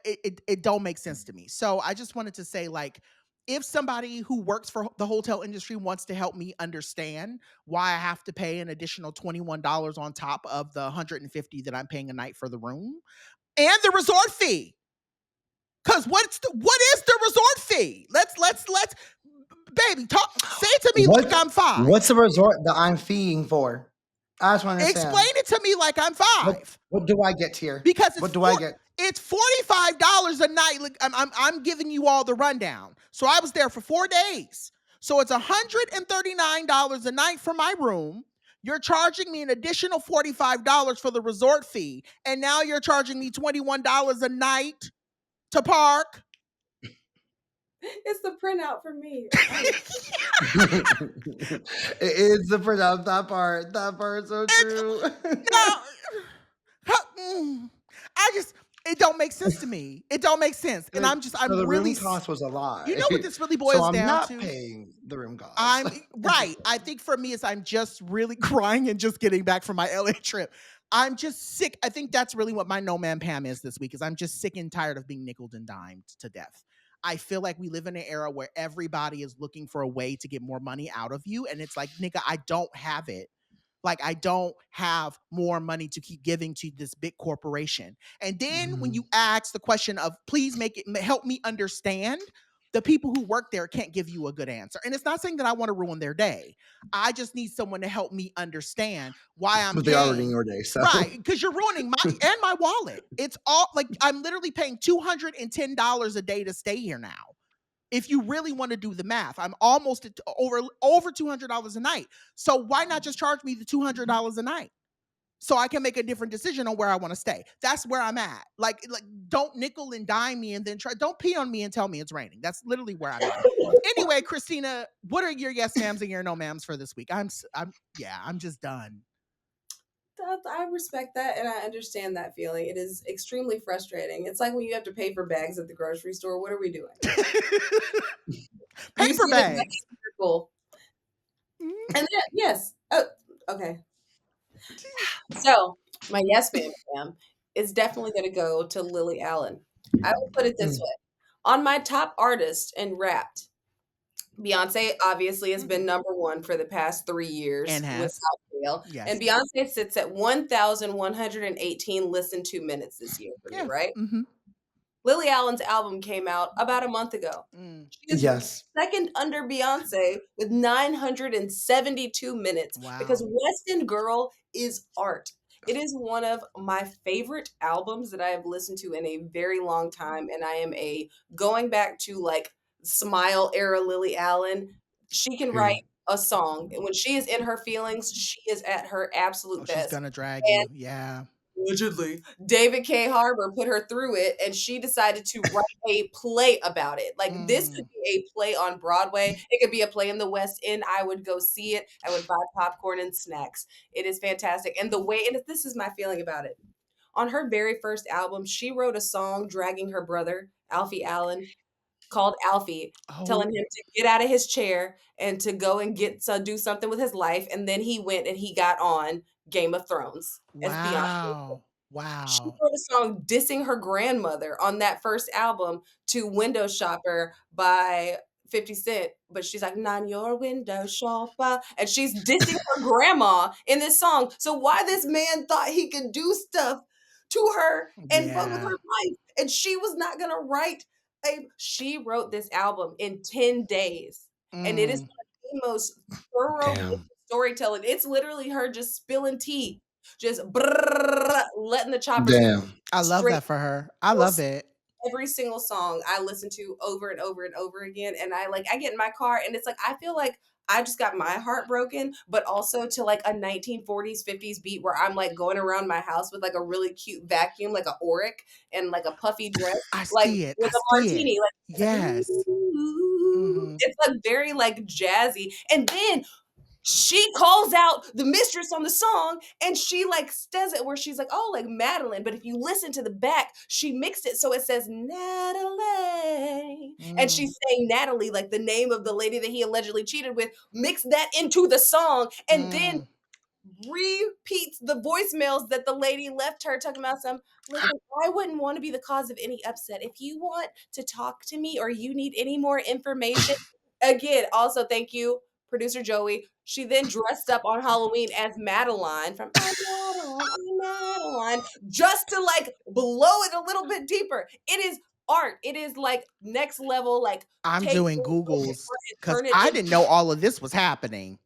it don't make sense to me. So I just wanted to say, like, if somebody who works for the hotel industry wants to help me understand why I have to pay an additional $21 on top of the $150 that I'm paying a night for the room and the resort fee. Cause what is the resort fee? Let's baby say it to me like I'm five. What's the resort that I'm feeing for? I just want to understand. Explain it to me like I'm five. What do I get here? Because what do I get? It's $45 a night. Like, I'm giving you all the rundown. So I was there for 4 days. So it's $139 a night for my room. You're charging me an additional $45 for the resort fee, and now you're charging me $21 a night to park. It's the printout for me. It is the printout. That part's so true. It don't make sense to me. It don't make sense. And I'm the really room cost was a lie. You know what this really So boils I'm down not to? paying the room cost. Right. I think for me, I'm just really crying and just getting back from my LA trip. I'm just sick. I think that's really what my No Man Pam is this week, is I'm just sick and tired of being nickeled and dimed to death. I feel like we live in an era where everybody is looking for a way to get more money out of you. And it's like, nigga, I don't have it. Like, I don't have more money to keep giving to this big corporation. And then when you ask the question of, please help me understand, the people who work there can't give you a good answer. And it's not saying that I want to ruin their day. I just need someone to help me understand why I'm But paying. they are ruining your day, so. Right, because you're ruining my wallet. It's all like, I'm literally paying $210 a day to stay here now. If you really want to do the math, I'm almost at over $200 a night. So why not just charge me the $200 a night so I can make a different decision on where I want to stay? That's where I'm at. Like don't nickel and dime me and then don't pee on me and tell me it's raining. That's literally where I'm at. Anyway, Krystina, what are your yes ma'ams and your no ma'ams for this week? I'm just done. I respect that and I understand that feeling. It is extremely frustrating. It's like when you have to pay for bags at the grocery store. What are we doing? Paper bags. And then, yes. Oh, okay. So my yes ma'am is definitely going to go to Lily Allen. I will put it this way. On my top artist in rap, Beyonce obviously has been number one for the past 3 years And has. without fail. Yes. And Beyonce sits at 1,118 listened to minutes this year for me, right? Mm-hmm. Lily Allen's album came out about a month ago. She is second under Beyonce with 972 minutes. Wow. Because West End Girl is art. It is one of my favorite albums that I have listened to in a very long time. And I am going back to like Smile era Lily Allen. She can write a song. And when she is in her feelings, she is at her absolute best. She's gonna drag you. Yeah. Allegedly. David K. Harbour put her through it, and she decided to write a play about it. Like, this could be a play on Broadway. It could be a play in the West End. I would go see it. I would buy popcorn and snacks. It is fantastic. And this is my feeling about it. On her very first album, she wrote a song dragging her brother, Alfie Allen, called Alfie, telling him to get out of his chair and to go and do something with his life. And then he went and he got on Game of Thrones as Beyonce. Wow. She wrote a song dissing her grandmother on that first album to Window Shopper by 50 Cent. But she's like, "Not your window shopper." And she's dissing her grandma in this song. So why this man thought he could do stuff to her and fuck with her life, and she was not going to write she wrote this album in 10 days. And it is one of the most thorough storytelling. It's literally her just spilling tea, just letting the choppers. I love that for her. I love it. Every single song I listen to over and over and over again. And I get in my car and it's like, I feel like I just got my heart broken, but also to like a 1940s, 50s beat where I'm like going around my house with like a really cute vacuum, like a Auric and like a puffy dress. With a martini. Yes. It's like very like jazzy. And then she calls out the mistress on the song and she like says it where she's like, "Oh, like Madeline." But if you listen to the back, she mixed it so it says Natalie. And she's saying Natalie, like the name of the lady that he allegedly cheated with, mix that into the song and then repeats the voicemails that the lady left her talking about listen, I wouldn't want to be the cause of any upset. If you want to talk to me or you need any more information, again, also thank you, producer Joey. She then dressed up on Halloween as Madeline from I'm Madeline, just to like blow it a little bit deeper. It is art. It is like next level. Like I'm doing Googles because I didn't know all of this was happening.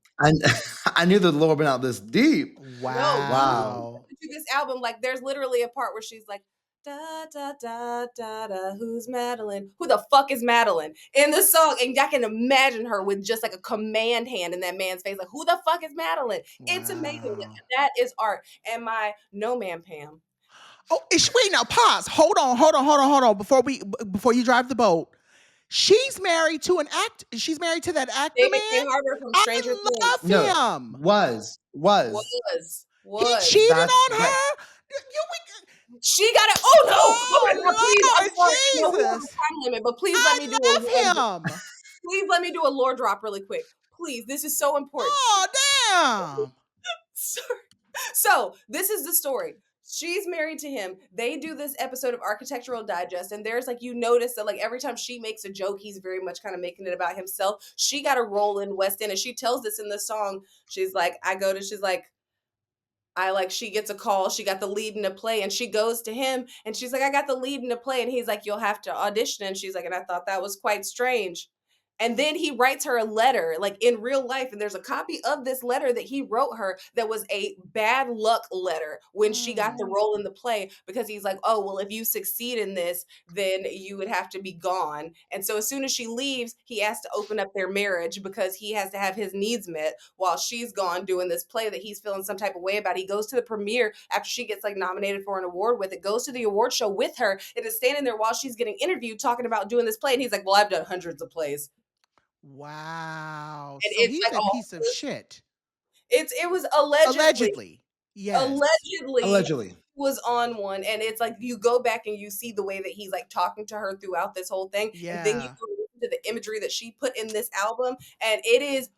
I knew the lore been out this deep. Wow. To this album, like there's literally a part where she's like, Da da da da da. Who's Madeline? Who the fuck is Madeline in the song? And I can imagine her with just like a command hand in that man's face, like, who the fuck is Madeline? It's amazing. Wow. That is art. And my no man Pam. Oh, wait, now pause. Hold on. Before you drive the boat, she's married to she's married to that actor David K. man. Harbour from I Stranger Things No, love him. was. He was. cheated That's on right. her. She got it. Oh no! Oh my god! Please, Oh I'm Lord sorry. I know we have a Jesus. time limit, but please let me do a I love him. please let me do a lore drop really quick. Please, this is so important. Oh damn. Sorry. So this is the story. She's married to him. They do this episode of Architectural Digest, and there's like, you notice that like every time she makes a joke, he's very much kind of making it about himself. She got a role in West End, and she tells this in the song. She's like, she's like, she gets a call. She got the lead in a play, and she goes to him and she's like, I got the lead in a play. And he's like, you'll have to audition. And she's like, and I thought that was quite strange. And then he writes her a letter, like in real life. And there's a copy of this letter that he wrote her that was a bad luck letter when she got the role in the play, because he's like, oh, well, if you succeed in this, then you would have to be gone. And so as soon as she leaves, he has to open up their marriage because he has to have his needs met while she's gone doing this play that he's feeling some type of way about. He goes to the premiere after she gets like nominated for an award with it, goes to the award show with her, and is standing there while she's getting interviewed talking about doing this play. And he's like, well, I've done hundreds of plays. Wow. And So it's he's like, a piece of shit. it was allegedly Yes. Allegedly. was on one. And it's like, you go back and you see the way that he's like talking to her throughout this whole thing. And then you Yeah. go listen to the imagery that she put in this album, and it is,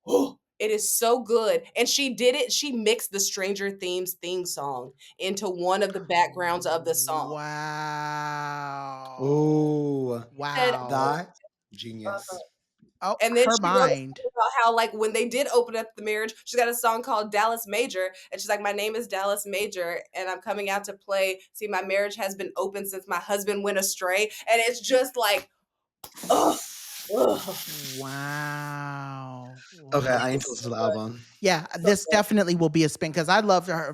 oh, it is so good. And she did it. She mixed the Stranger Themes theme song into one of the backgrounds of the song. Wow. Oh, Said, Wow. that genius. Oh, and then her she wrote a song mind. about how, like, when they did open up the marriage, she's got a song called Dallas Major. And she's like, my name is Dallas Major, and I'm coming out to play. See, my marriage has been open since my husband went astray. And it's just like, ugh. Wow. Okay, Wow. I need to listen to the album. Yeah, this definitely will be a spin because I love her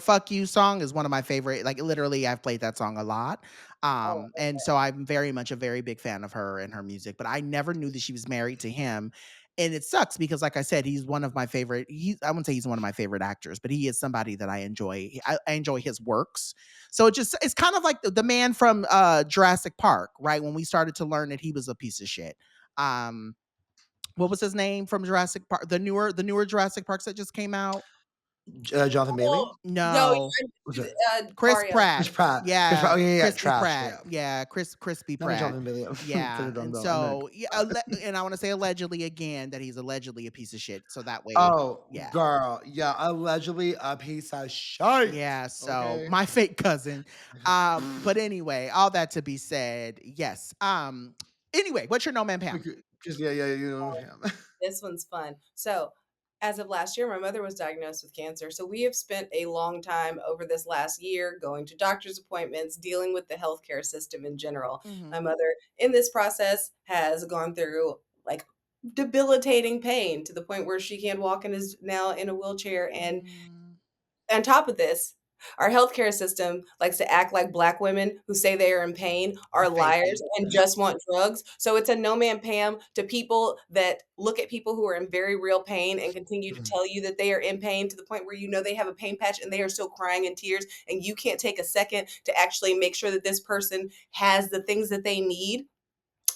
"Fuck You" song is one of my favorite. Like literally, I've played that song a lot, Oh, and so I'm very much a very big fan of her and her music. But I never knew that she was married to him, and it sucks because, like I said, he's one of my favorite. I wouldn't say he's one of my favorite actors, but he is somebody that I enjoy. I enjoy his works. So it's kind of like the man from Jurassic Park, right? When we started to learn that he was a piece of shit. What was his name from Jurassic Park? The newer Jurassic Parks that just came out? Jonathan Bailey? no, No. Was it Chris Mario. Pratt. Chris Pratt? Chris Pratt. Yeah, Oh yeah, Crispy trash. Pratt. Yeah, Yeah, Crispy not a Pratt. Jonathan Bailey. For Yeah, the drum and though. I meant so and I want to say allegedly again that he's allegedly a piece of shit. So that way, oh, yeah, girl. Yeah, allegedly a piece of shit. yeah. So Okay. my fake cousin. But anyway, all that to be said, yes. Anyway, what's your no man Pam? Just yeah, you know him. This one's fun. So, as of last year, my mother was diagnosed with cancer. So, we have spent a long time over this last year going to doctor's appointments, dealing with the healthcare system in general. Mm-hmm. My mother, in this process, has gone through like debilitating pain to the point where she can't walk and is now in a wheelchair. And on top of this, our healthcare system likes to act like Black women who say they are in pain are liars and just want drugs. So it's a no man Pam to people that look at people who are in very real pain and continue to tell you that they are in pain to the point where you know they have a pain patch and they are still crying in tears, and you can't take a second to actually make sure that this person has the things that they need,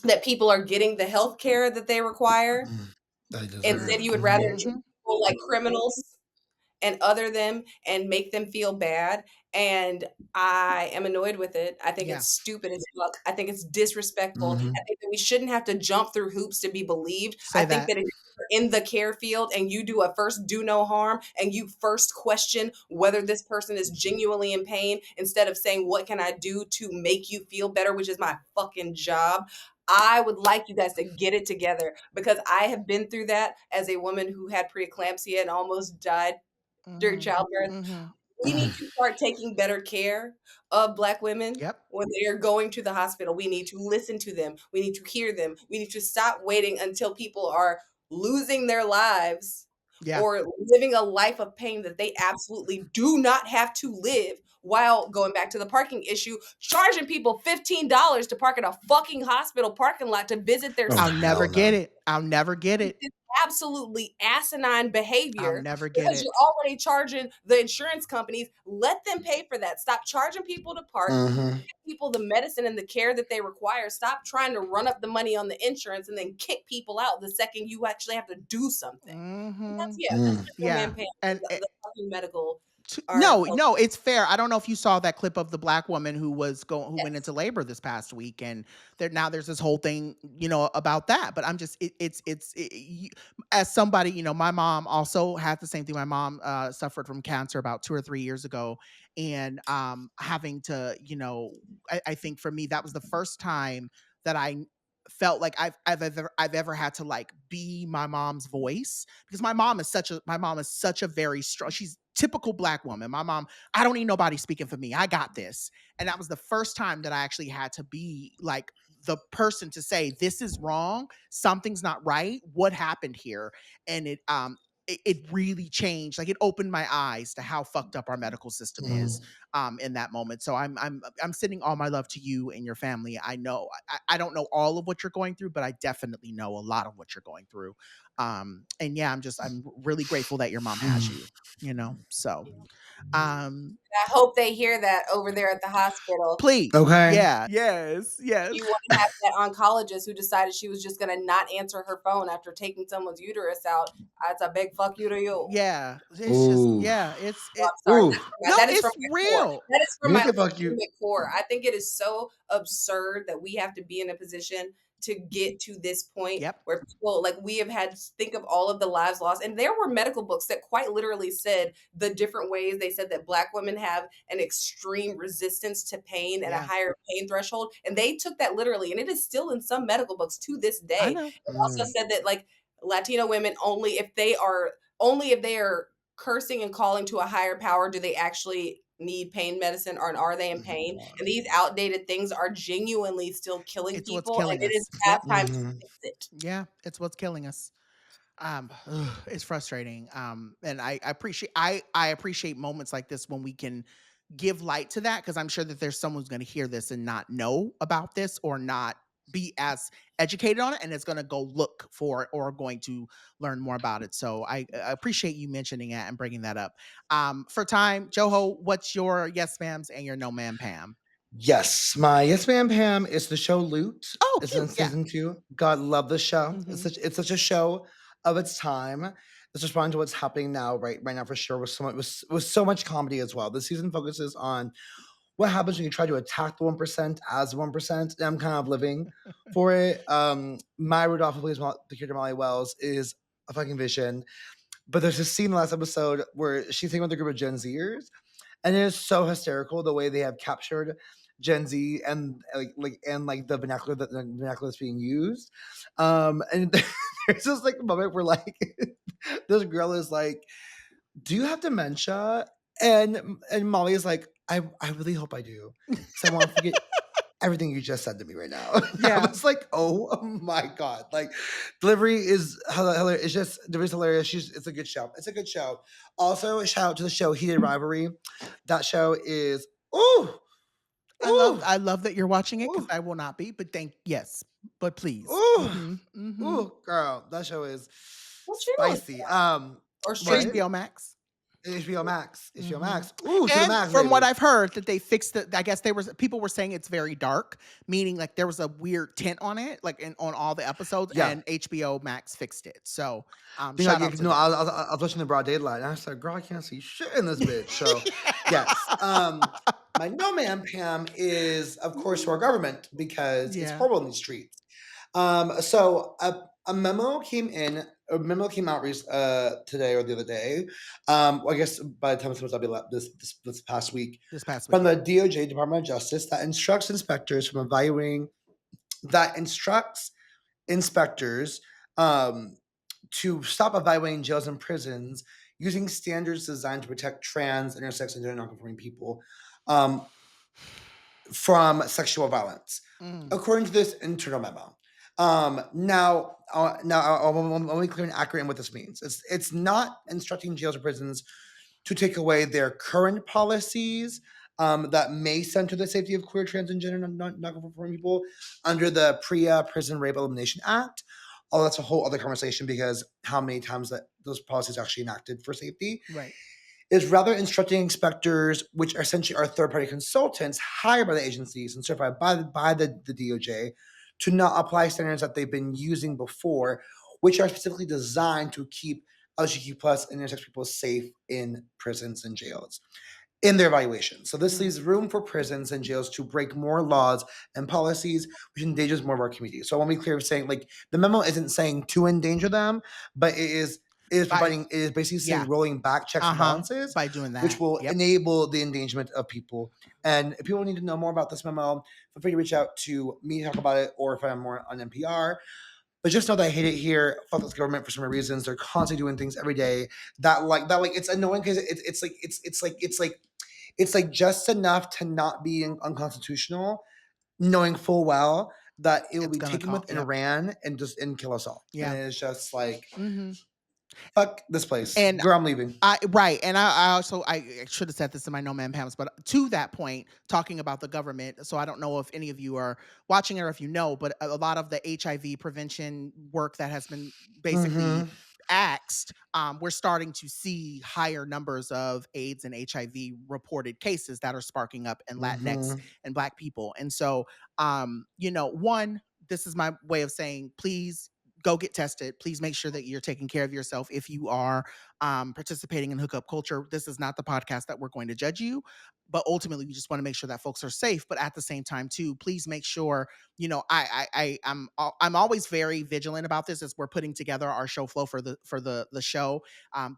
that people are getting the health care that they require. I deserve. Instead, you would rather Mm-hmm. treat people like criminals and other them and make them feel bad. And I am annoyed with it. I think Yeah. it's stupid as fuck. I think it's disrespectful. Mhm. I think that we shouldn't have to jump through hoops to be believed. Say I think that. that if you're in the care field and you do a first do no harm and you first question whether this person is genuinely in pain instead of saying, what can I do to make you feel better, which is my fucking job. I would like you guys to get it together, because I have been through that as a woman who had preeclampsia and almost died during Mm-hmm. childbirth. Mm-hmm. We need to start taking better care of Black women Yep. when they are going to the hospital. We need to listen to them. We need to hear them. We need to stop waiting until people are losing their lives or living a life of pain that they absolutely do not have to live, while going back to the parking issue, charging people $15 to park in a fucking hospital parking lot to visit their I'll sick never get it. I'll never get it. It's absolutely asinine I'll behavior never get because it. you're already charging the insurance companies. Let them pay for that. Stop charging people to park. Give people the medicine and the care that they require. Stop trying to run up the money on the insurance and then kick people out the second you actually have to do something. That's just one man paying the fucking medical. No, it's fair. I don't know if you saw that clip of the black woman who went into labor this past week, and there's this whole thing, about that. But I'm just, as somebody, my mom also had the same thing. My mom suffered from cancer about 2 or 3 years ago, and having to, I think for me that was the first time that I felt like I've ever had to like be my mom's voice, because my mom is such a very strong, she's typical black woman. My mom, I don't need nobody speaking for me. I got this. And that was the first time that I actually had to be like the person to say, this is wrong. Something's not right. What happened here? And it really changed. Like, it opened my eyes to how fucked up our medical system is in that moment. So I'm sending all my love to you and your family. I know I don't know all of what you're going through, but I definitely know a lot of what you're going through. And yeah, I'm really grateful that your mom has you. So I hope they hear that over there at the hospital. please. Okay. Yeah. Yes. You want to have that oncologist who decided she was just going to not answer her phone after taking someone's uterus out. That's a big fuck you to you. Yeah. It's just, yeah. I'm sorry. That is from it's my real. core. That is from You my can fuck you. core. I think it is so absurd that we have to be in a position to get to this point where people, like, we have had to think of all of the lives lost. And there were medical books that quite literally said the different ways. They said that Black women have an extreme resistance to pain and a higher pain threshold. And they took that literally. And it is still in some medical books to this day. I know. It also said that, like, Latino women, only if they are cursing and calling to a higher power do they actually need pain medicine, or are they in pain. And these outdated things are genuinely still killing It's people, what's killing and it is us. past time to fix it. Yeah, it's what's killing us. It's frustrating. And I appreciate moments like this when we can give light to that, because I'm sure that there's someone who's going to hear this and not know about this, or not be as educated on it, and it's going to go look for it, or going to learn more about it. So I appreciate you mentioning that and bringing that up. For time, Joho, what's your yes ma'ams and your no ma'am Pam? Yes, my yes ma'am Pam is the show Loot. Oh, It's cute. in season 2. God love the show. It's such a show of its time. It's responding to what's happening now, right now for sure. With so much comedy as well. The season focuses on what happens when you try to attack the 1% as 1%. And I'm kind of living for it. Maya Rudolph, who plays the character Molly Wells, is a fucking vision. But there's this scene in the last episode where she's singing with a group of Gen Zers, and it is so hysterical the way they have captured Gen Z and the vernacular that's being used. And there's this like moment where like this girl is like, "Do you have dementia?" And Molly is like, I really hope I do, because I want to forget everything you just said to me right now." I was like, oh my God. Like, delivery is hilarious. It's just, delivery's hilarious. It's a good show. It's a good show. Also, a shout out to the show Heated Rivalry. That show is, I love that you're watching it, because I will not be, but but please. Girl, that show is spicy. Or HBO Max. HBO Max. HBO Max. And to the max, from baby. what I've heard, that they fixed it. I guess people were saying it's very dark, meaning like there was a weird tint on it, like on all the episodes, and HBO Max fixed it. So shout out to them. I was watching the broad daylight, and I was like, girl, I can't see shit in this bitch. So yes. My no man Pam is, of course, our government, because it's horrible in these streets. So a memo came out today or the other day. I guess by the time it's supposed to be this past week. From the DOJ, Department of Justice, that instructs inspectors to stop evaluating jails and prisons using standards designed to protect trans, intersex, and gender nonconforming people from sexual violence. According to this internal memo, Now, let me clear and accurate in what this means. It's not instructing jails or prisons to take away their current policies that may center the safety of queer, trans, and gender non-conforming people under the PREA Prison Rape Elimination Act. Oh, that's a whole other conversation because how many times that those policies actually enacted for safety. Right. Is rather instructing inspectors, which essentially are third-party consultants hired by the agencies and certified by the DOJ, to not apply standards that they've been using before, which are specifically designed to keep LGBTQ plus and intersex people safe in prisons and jails in their evaluation. So this leaves room for prisons and jails to break more laws and policies, which endangers more of our community. So I want to be clear of saying, like, the memo isn't saying to endanger them, but it is basically saying rolling back checks and balances by doing that, which will enable the endangerment of people. And if people need to know more about this memo, feel free to reach out to me to talk about it, or if I'm more on NPR. But just know that I hate it here. Fuck this government for so many reasons. They're constantly doing things every day that it's annoying because it's like just enough to not be unconstitutional, knowing full well that it will be taken with Iran and kill us all. Yeah, and it's just like fuck this place. And girl, I'm leaving. And I also I should have said this in my No Man Pams, but to that point, talking about the government. So I don't know if any of you are watching or if you know, but a lot of the HIV prevention work that has been basically axed, we're starting to see higher numbers of AIDS and HIV reported cases that are sparking up in Latinx and Black people. And so, one, this is my way of saying, please go get tested. Please make sure that you're taking care of yourself. If you are participating in hookup culture, this is not the podcast that we're going to judge you, but ultimately we just want to make sure that folks are safe. But at the same time too, please make sure, I'm always very vigilant about this as we're putting together our show flow for the show.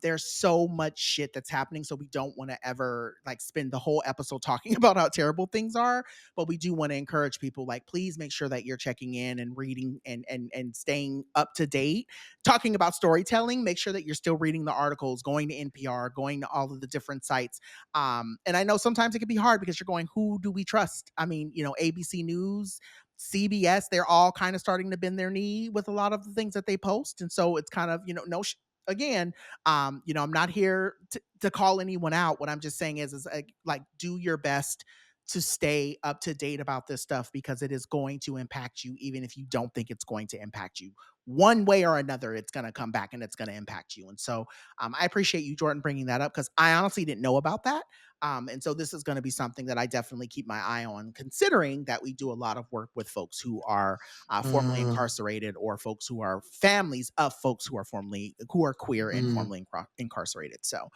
There's so much shit that's happening. So we don't want to ever like spend the whole episode talking about how terrible things are, but we do want to encourage people, like, please make sure that you're checking in and reading and staying up to date. Talking about storytelling, make sure that you're still reading the articles, going to NPR, going to all of the different sites. And I know sometimes it can be hard because you're going, who do we trust? I mean, ABC News, CBS, they're all kind of starting to bend their knee with a lot of the things that they post. And so it's kind of, again, I'm not here to call anyone out. What I'm just saying is like, do your best to stay up to date about this stuff, because it is going to impact you, even if you don't think it's going to impact you. One way or another, it's going to come back and it's going to impact you. And so I appreciate you, Jordan, bringing that up, because I honestly didn't know about that. And so this is going to be something that I definitely keep my eye on, considering that we do a lot of work with folks who are formerly incarcerated, or folks who are families of folks who are queer and formerly incarcerated. So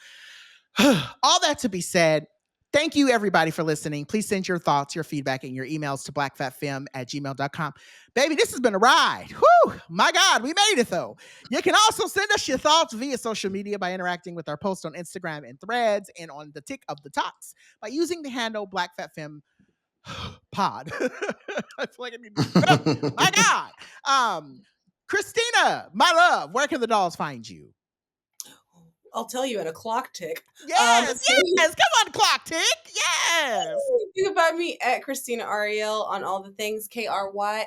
all that to be said, thank you, everybody, for listening. Please send your thoughts, your feedback, and your emails to blackfatfem@gmail.com. Baby, this has been a ride. Whew, my God, we made it, though. You can also send us your thoughts via social media by interacting with our post on Instagram and Threads, and on the Tick of the Talks by using the handle blackfatfem pod. I feel like I need to my God. Krystina, my love, where can the dolls find you? I'll tell you at a clock tick. Yes, come on, clock tick. Yes. You can find me at Krystina Arielle on all the things. Krystina Arielle.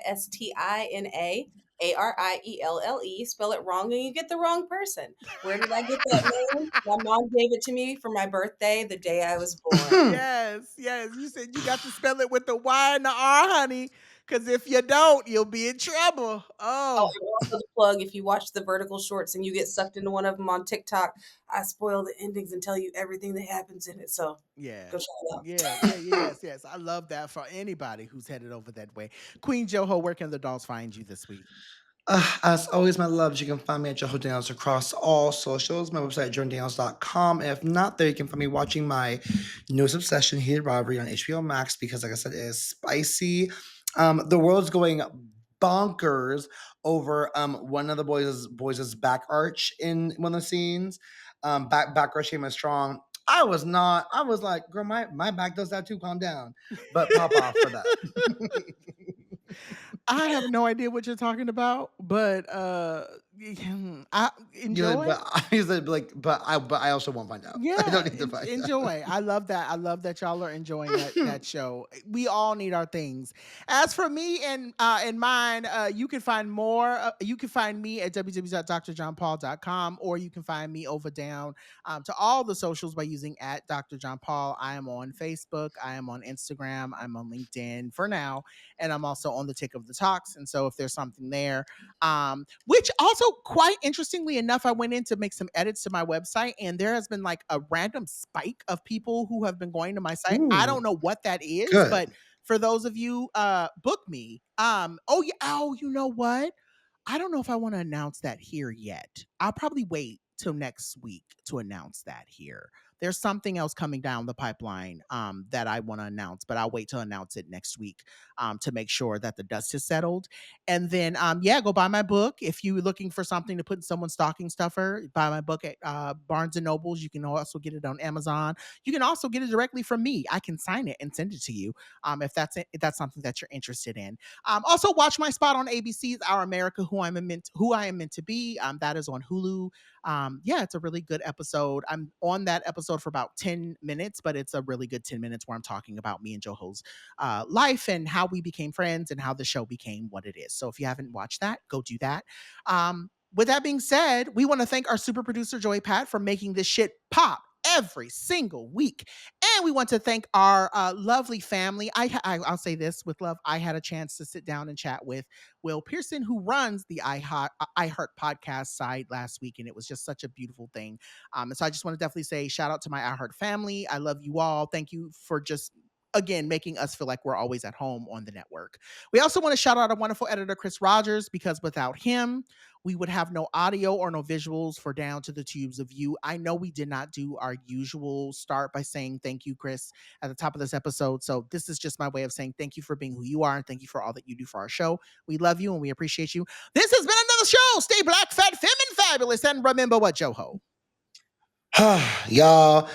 Spell it wrong and you get the wrong person. Where did I get that name? My mom gave it to me for my birthday the day I was born. Yes. You said you got to spell it with the Y and the R, honey. Because if you don't, you'll be in trouble. Oh, and also the plug, if you watch the vertical shorts and you get sucked into one of them on TikTok, I spoil the endings and tell you everything that happens in it. So yeah, go check it out. Yes. I love that for anybody who's headed over that way. Queen Joho, where can the dolls find you this week? As always, my loves, you can find me at Joho Daniels across all socials. My website, JordanDaniels.com. If not there, you can find me watching my newest obsession, Heated Robbery, on HBO Max, because, like I said, it is spicy. The world's going bonkers over one of the boys' back arch in one of the scenes. Back arch came as strong. I was like, girl, my back does that too. Calm down. But pop off for that. I have no idea what you're talking about, but I enjoy. But I also won't find out. I Yeah, don't need to find out. enjoy. I love that. I love that y'all are enjoying that show. We all need our things. As for me and mine, you can find more. You can find me at www.drjohnpaul.com, or you can find me over down to all the socials by using at Dr. John Paul. I am on Facebook. I am on Instagram. I'm on LinkedIn for now, and I'm also on the Tick of the Talks. And so if there's something there, which also quite interestingly enough, I went in to make some edits to my website, and there has been like a random spike of people who have been going to my site. Ooh, I don't know what that is, good. but for those of you, book me. You know what? I don't know if I want to announce that here yet. I'll probably wait till next week to announce that here. There's something else coming down the pipeline that I want to announce, but I'll wait to announce it next week to make sure that the dust is settled. And then, go buy my book. If you're looking for something to put in someone's stocking stuffer, buy my book at Barnes & Nobles. You can also get it on Amazon. You can also get it directly from me. I can sign it and send it to you if that's something that you're interested in. Also, watch my spot on ABC's Our America, Who I Am Meant to Be. That is on Hulu. It's a really good episode. I'm on that episode for about 10 minutes, but it's a really good 10 minutes where I'm talking about me and Joho's life and how we became friends and how the show became what it is. So if you haven't watched that, go do that. With that being said, we want to thank our super producer, Joey Pat, for making this shit pop every single week. And we want to thank our lovely family. I'll say this with love. I had a chance to sit down and chat with Will Pearson, who runs the iHeart podcast side last week, and it was just such a beautiful thing. And so I just want to definitely say shout out to my iHeart family. I love you all. Thank you for just again, making us feel like we're always at home on the network. We also want to shout out our wonderful editor, Chris Rogers, because without him, we would have no audio or no visuals for Down to the Tubes of You. I know we did not do our usual start by saying thank you, Chris, at the top of this episode. So this is just my way of saying thank you for being who you are and thank you for all that you do for our show. We love you and we appreciate you. This has been another show. Stay black, fat, femme, and fabulous. And remember what, Joho? Y'all,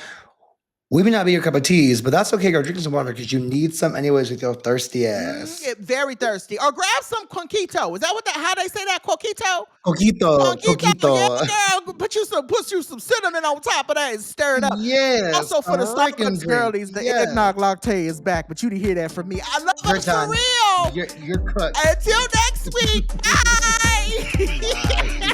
we may not be your cup of teas, but that's okay. Go drink some water because you need some anyways with your thirsty ass. Very thirsty. Or grab some Conquito. Is that how they say that? Coquito? Coquito. Yeah, girl. Put you some cinnamon on top of that and stir it up. Yes. Also for the Starbucks girlies, the eggnog latte is back, but you didn't hear that from me. I love them for real. You're cooked. Until next week. Bye. Bye.